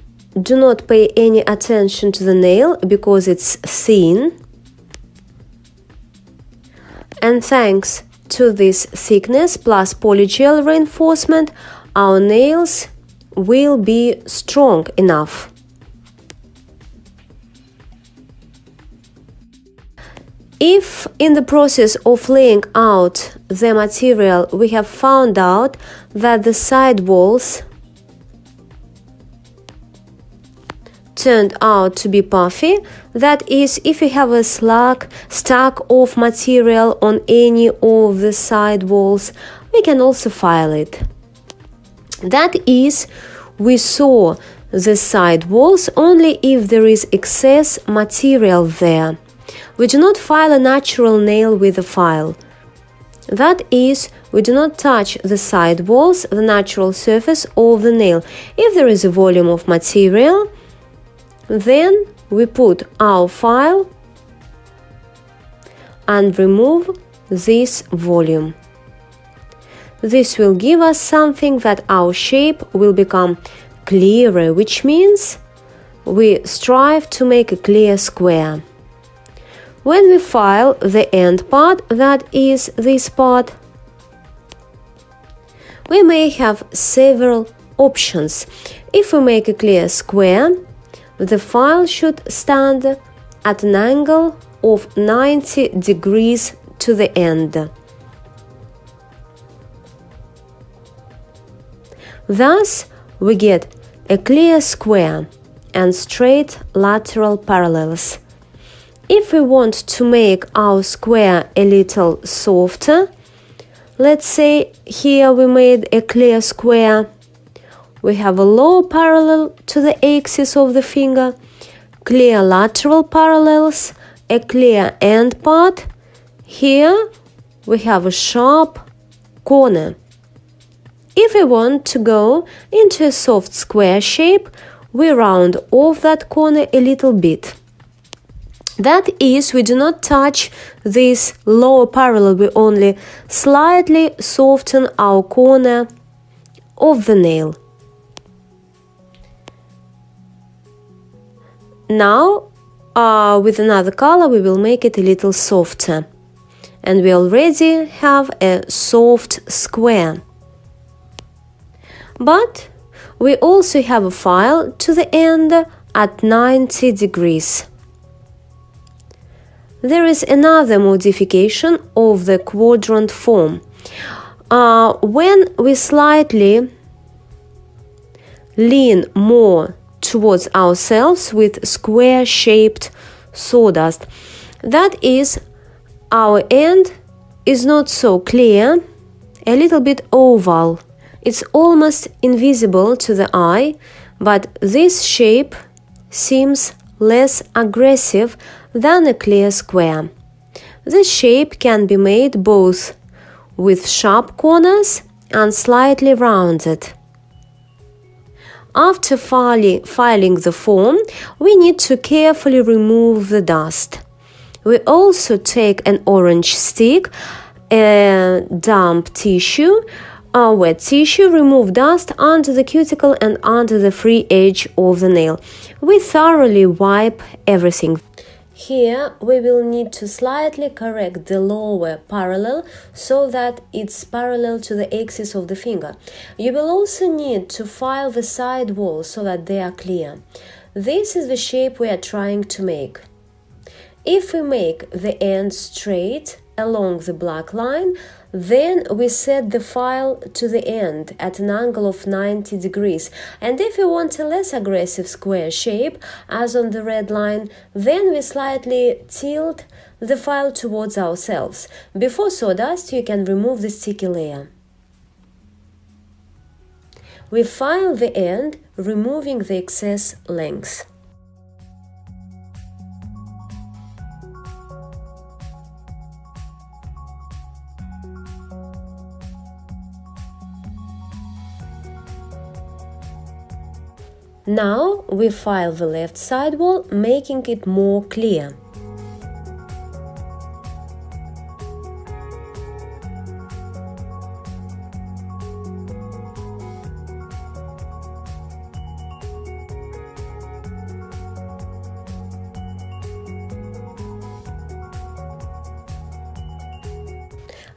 do not pay any attention to the nail because it's thin. And thanks to this thickness plus polygel reinforcement, our nails will be strong enough. If in the process of laying out the material we have found out that the side walls turned out to be puffy, that is, if you have a stack of material on any of the side walls, we can also file it. That is, we saw the side walls only if there is excess material there. We do not file a natural nail with a file. That is, we do not touch the side walls, the natural surface of the nail. If there is a volume of material, then we put our file and remove this volume. This will give us something that our shape will become clearer, which means we strive to make a clear square. When we file the end part, that is this part, we may have several options. If we make a clear square, the file should stand at an angle of 90 degrees to the end. Thus, we get a clear square and straight lateral parallels. If we want to make our square a little softer, let's say here we made a clear square. We have a low parallel to the axis of the finger, clear lateral parallels, a clear end part. Here we have a sharp corner. If we want to go into a soft square shape, we round off that corner a little bit. That is, we do not touch this lower parallel, we only slightly soften our corner of the nail. Now, with another color, we will make it a little softer. And we already have a soft square. But we also have a file to the end at 90 degrees. There is another modification of the quadrant form. When we slightly lean more towards ourselves with square-shaped sawdust, that is, our end is not so clear, a little bit oval. It's almost invisible to the eye, but this shape seems less aggressive than a clear square. This shape can be made both with sharp corners and slightly rounded. After filing the form, we need to carefully remove the dust. We also take an orange stick, a damp tissue, a wet tissue, remove dust under the cuticle and under the free edge of the nail. We thoroughly wipe everything. Here we will need to slightly correct the lower parallel so that it's parallel to the axis of the finger. You will also need to file the side walls so that they are clear. This is the shape we are trying to make. If we make the end straight along the black line, then we set the file to the end at an angle of 90 degrees. And if we want a less aggressive square shape, as on the red line, then we slightly tilt the file towards ourselves. Before sawdust, you can remove the sticky layer. We file the end, removing the excess length. Now we file the left side wall, making it more clear.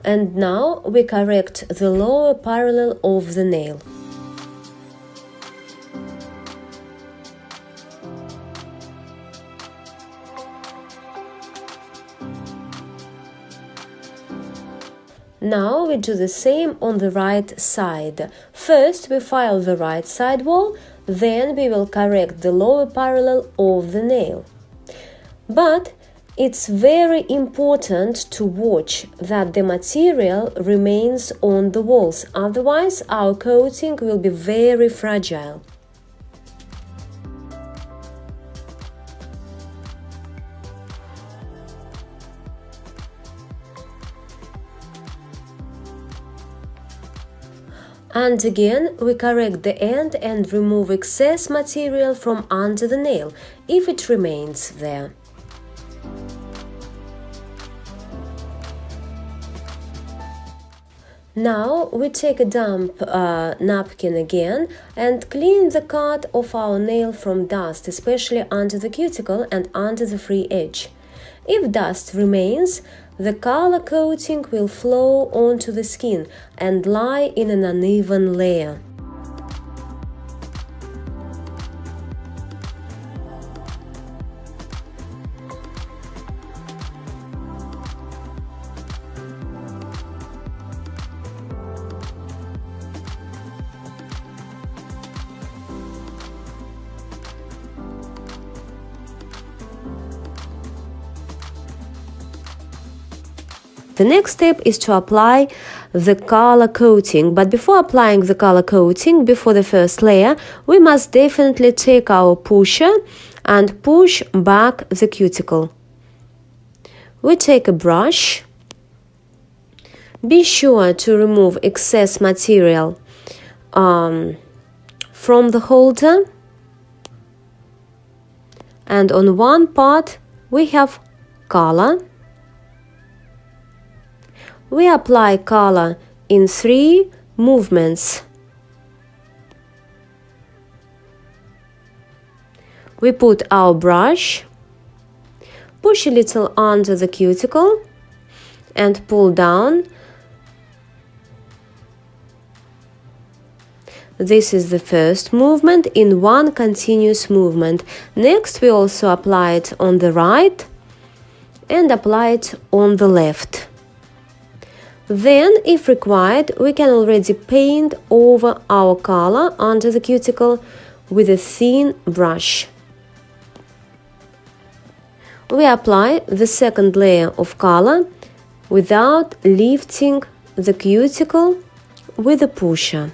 And now we correct the lower parallel of the nail. Now we do the same on the right side. First we file the right side wall, then we will correct the lower parallel of the nail. But it's very important to watch that the material remains on the walls, otherwise our coating will be very fragile. And again, we correct the end and remove excess material from under the nail, if it remains there. Now we take a damp napkin again and clean the cut of our nail from dust, especially under the cuticle and under the free edge. If dust remains, the color coating will flow onto the skin and lie in an uneven layer. The next step is to apply the color coating, but before applying the color coating, before the first layer, we must definitely take our pusher and push back the cuticle. We take a brush. Be sure to remove excess material from the holder, and on one part we have color. We apply color in 3 movements. We put our brush, push a little under the cuticle and pull down. This is the first movement in one continuous movement. Next, we also apply it on the right and apply it on the left. Then, if required, we can already paint over our color under the cuticle with a thin brush. We apply the second layer of color without lifting the cuticle with a pusher.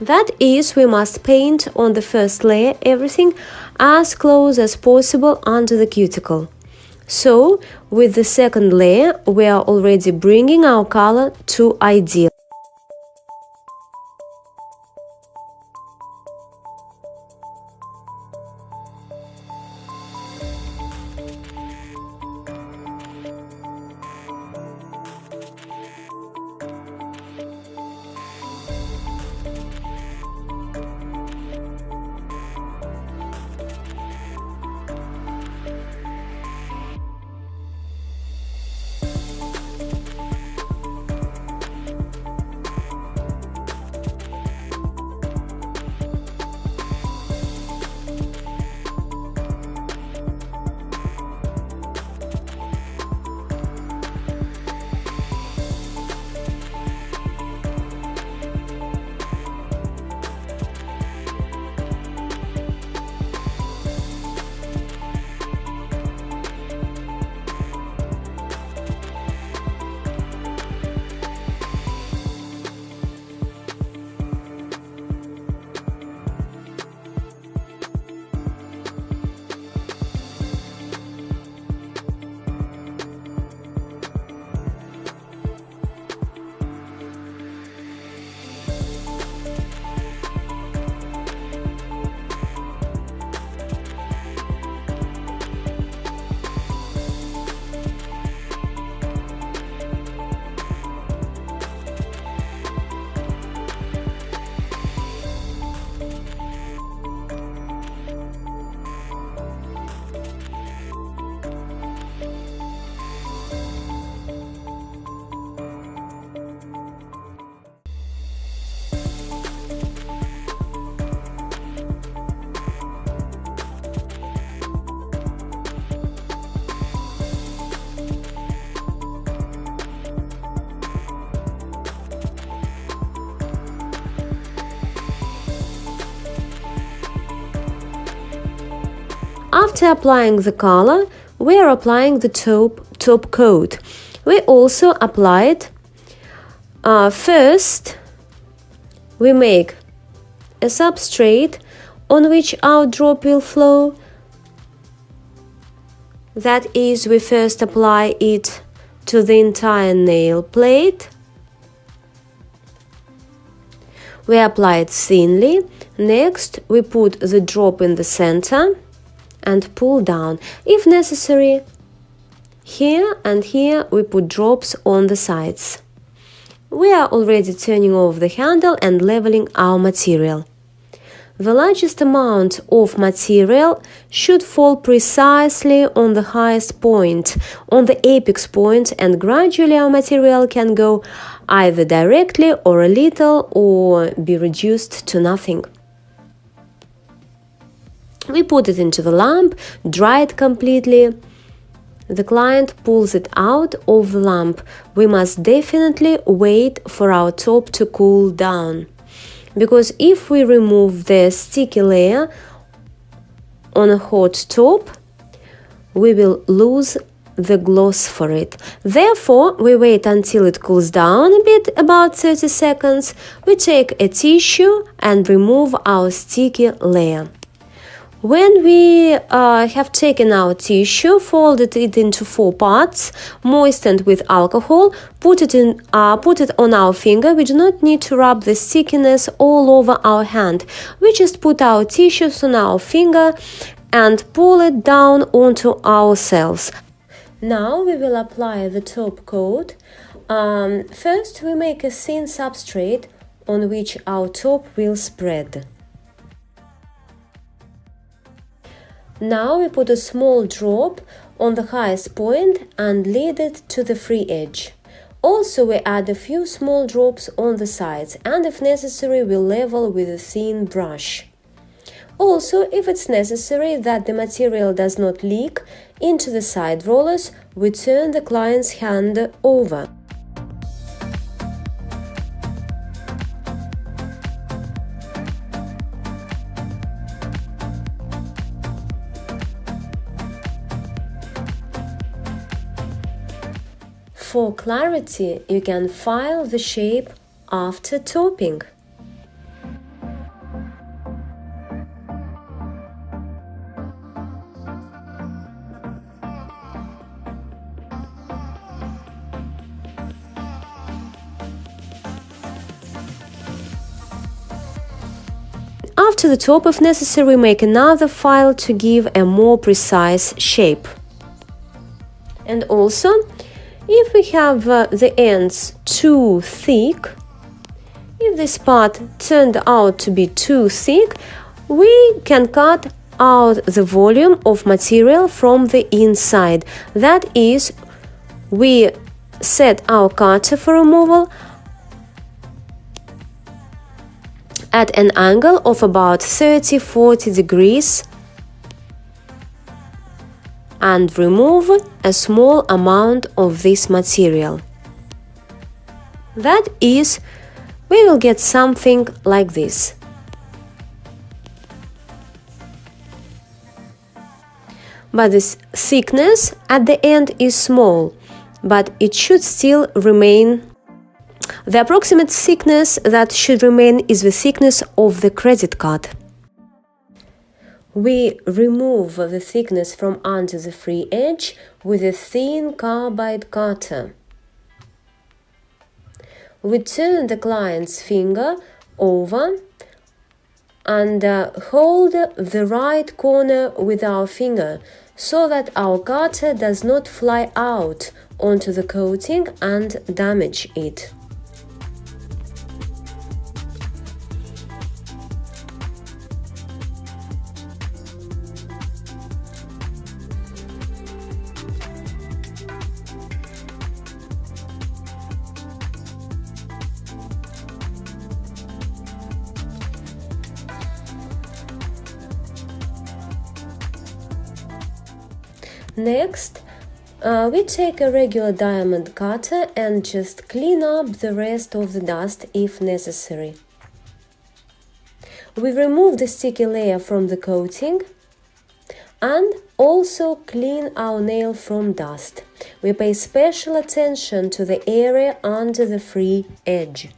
That is, we must paint on the first layer everything as close as possible under the cuticle. So, with the second layer, we are already bringing our color to ideal. After applying the color, we are applying the top coat. We also applied, first we make a substrate on which our drop will flow. That is, we first apply it to the entire nail plate. We apply it thinly. Next, we put the drop in the center and pull down. If necessary, here and here we put drops on the sides. We are already turning off the handle and leveling our material. The largest amount of material should fall precisely on the highest point, on the apex point, and gradually our material can go either directly or a little or be reduced to nothing. We put it into the lamp, dry it completely. The client pulls it out of the lamp. We must definitely wait for our top to cool down, because if we remove the sticky layer on a hot top, we will lose the gloss for it. Therefore, we wait until it cools down a bit, about 30 seconds. We take a tissue and remove our sticky layer. When we have taken our tissue, folded it into 4 parts, moistened with alcohol, put it on our finger. We do not need to rub the stickiness all over our hand. We just put our tissues on our finger and pull it down onto ourselves. Now we will apply the top coat. First, we make a thin substrate on which our top will spread. Now we put a small drop on the highest point and lead it to the free edge. Also, we add a few small drops on the sides, and if necessary, we level with a thin brush. Also, if it's necessary that the material does not leak into the side rollers, we turn the client's hand over. For clarity, you can file the shape after topping. to the top if necessary. Make another file to give a more precise shape. And also, if we have the ends too thick, if this part turned out to be too thick, we can cut out the volume of material from the inside. That is, we set our cutter for removal at an angle of about 30-40 degrees and remove a small amount of this material. That is, we will get something like this. But this thickness at the end is small, but it should still remain. The approximate thickness that should remain is the thickness of the credit card. We remove the thickness from under the free edge with a thin carbide cutter. We turn the client's finger over and hold the right corner with our finger so that our cutter does not fly out onto the coating and damage it. Next, we take a regular diamond cutter and just clean up the rest of the dust if necessary. We remove the sticky layer from the coating and also clean our nail from dust. We pay special attention to the area under the free edge.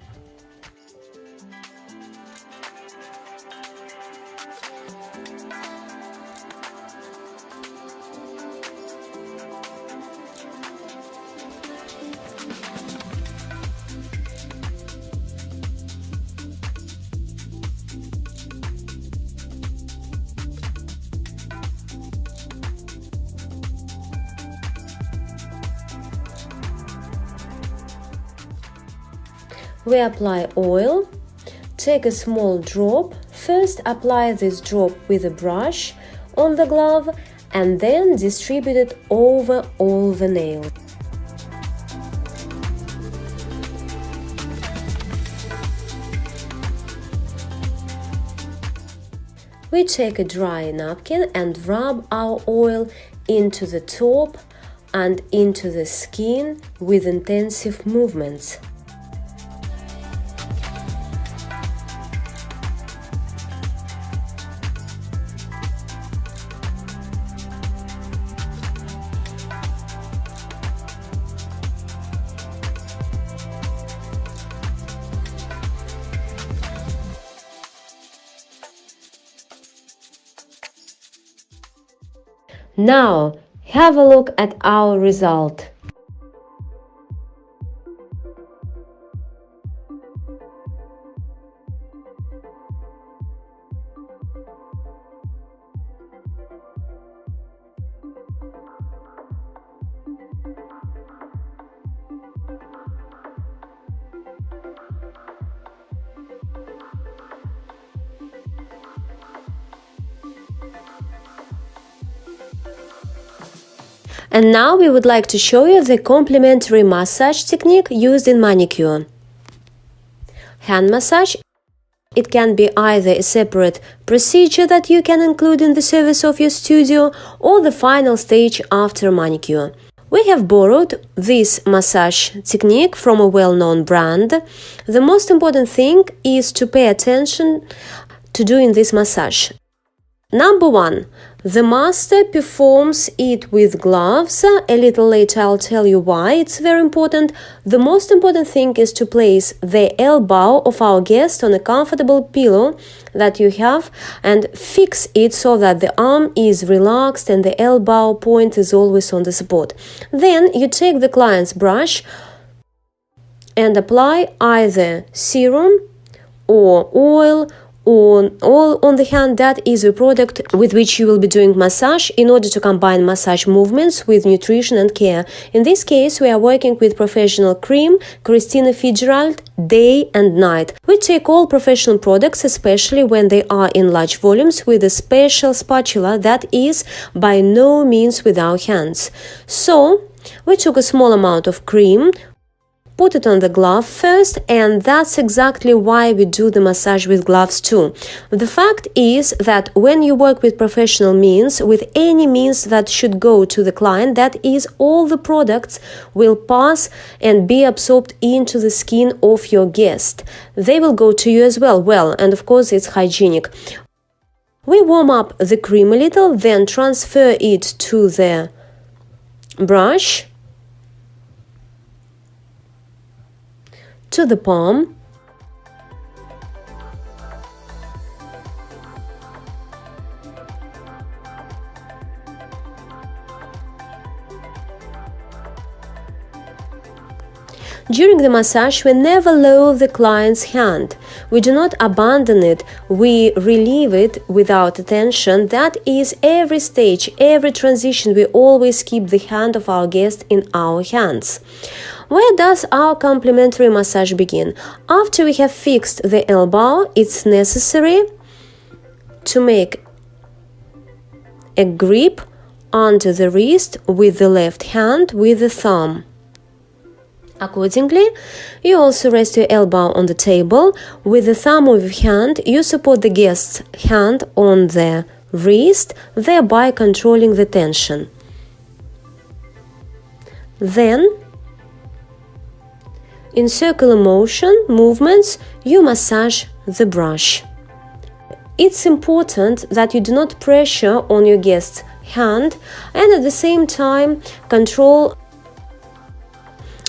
We apply oil. Take a small drop. First apply this drop with a brush on the glove and then distribute it over all the nail. We take a dry napkin and rub our oil into the top and into the skin with intensive movements. Now, have a look at our result. And now we would like to show you the complementary massage technique used in manicure. Hand massage. It can be either a separate procedure that you can include in the service of your studio or the final stage after manicure. We have borrowed this massage technique from a well-known brand. The most important thing is to pay attention to doing this massage. Number 1. The master performs it with gloves. A little later I'll tell you why it's very important. The most important thing is to place the elbow of our guest on a comfortable pillow that you have and fix it so that the arm is relaxed and the elbow point is always on the support. Then you take the client's brush and apply either serum or oil on the hand, that is a product with which you will be doing massage in order to combine massage movements with nutrition and care. In this case, we are working with professional cream, Christina Fitzgerald, day and night. We take all professional products, especially when they are in large volumes, with a special spatula that is by no means with our hands. So, we took a small amount of cream, put it on the glove first, and that's exactly why we do the massage with gloves too. The fact is that when you work with professional means, with any means that should go to the client, that is, all the products will pass and be absorbed into the skin of your guest. They will go to you as well, and of course it's hygienic. We warm up the cream a little, then transfer it to the brush, to the palm, during the massage, we never lower the client's hand. We do not abandon it, we relieve it without attention. That is, every stage, every transition, we always keep the hand of our guest in our hands. Where does our complementary massage begin? After we have fixed the elbow, it's necessary to make a grip under the wrist with the left hand with the thumb. Accordingly, you also rest your elbow on the table. With the thumb of your hand, you support the guest's hand on the wrist, thereby controlling the tension. Then, in circular movements, you massage the brush. It's important that you do not pressure on your guest's hand and at the same time control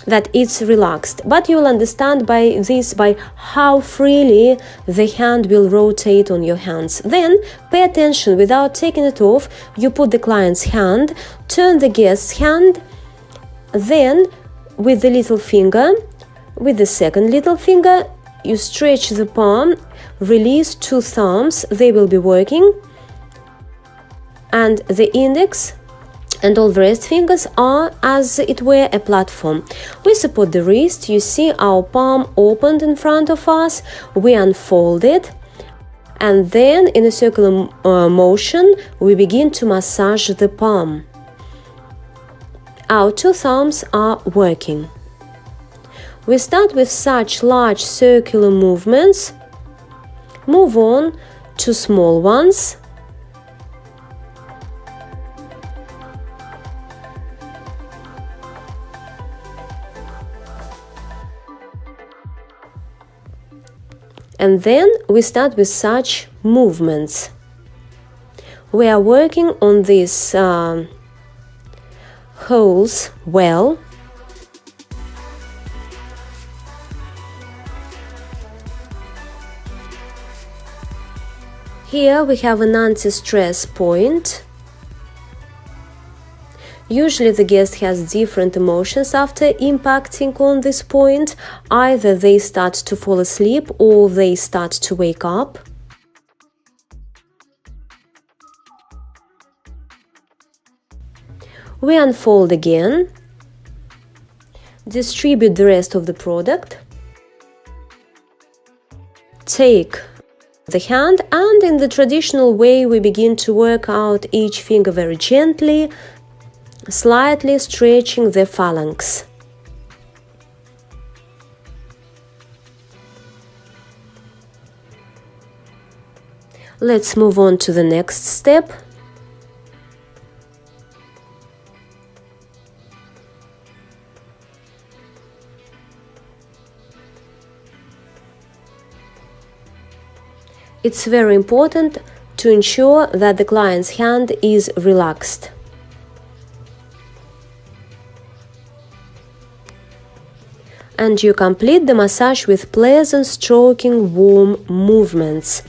that it's relaxed. But you will understand by how freely the hand will rotate on your hands. Then pay attention, without taking it off, you put the client's hand, turn the guest's hand, then with the little finger, with the second little finger, you stretch the palm, release two thumbs, they will be working, and the index and all the rest fingers are, as it were, a platform. We support the wrist, you see our palm opened in front of us, we unfold it, and then in a circular motion, we begin to massage the palm. Our two thumbs are working. We start with such large circular movements, move on to small ones, and then we start with such movements. We are working on these holes well. Here we have an anti-stress point. Usually the guest has different emotions after impacting on this point. Either they start to fall asleep or they start to wake up. We unfold again, distribute the rest of the product, take the hand, and in the traditional way we begin to work out each finger very gently, slightly stretching the phalanx. Let's move on to the next step. It's very important to ensure that the client's hand is relaxed. And you complete the massage with pleasant stroking, warm movements.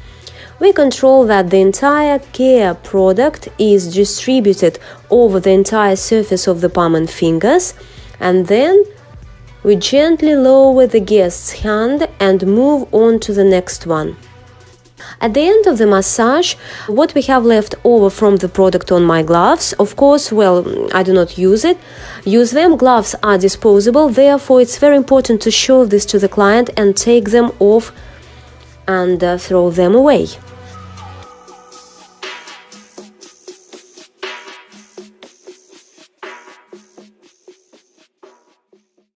We control that the entire care product is distributed over the entire surface of the palm and fingers, and then we gently lower the guest's hand and move on to the next one. At the end of the massage, what we have left over from the product on my gloves, of course, well, I do not use them. Gloves are disposable, therefore it's very important to show this to the client and take them off and throw them away.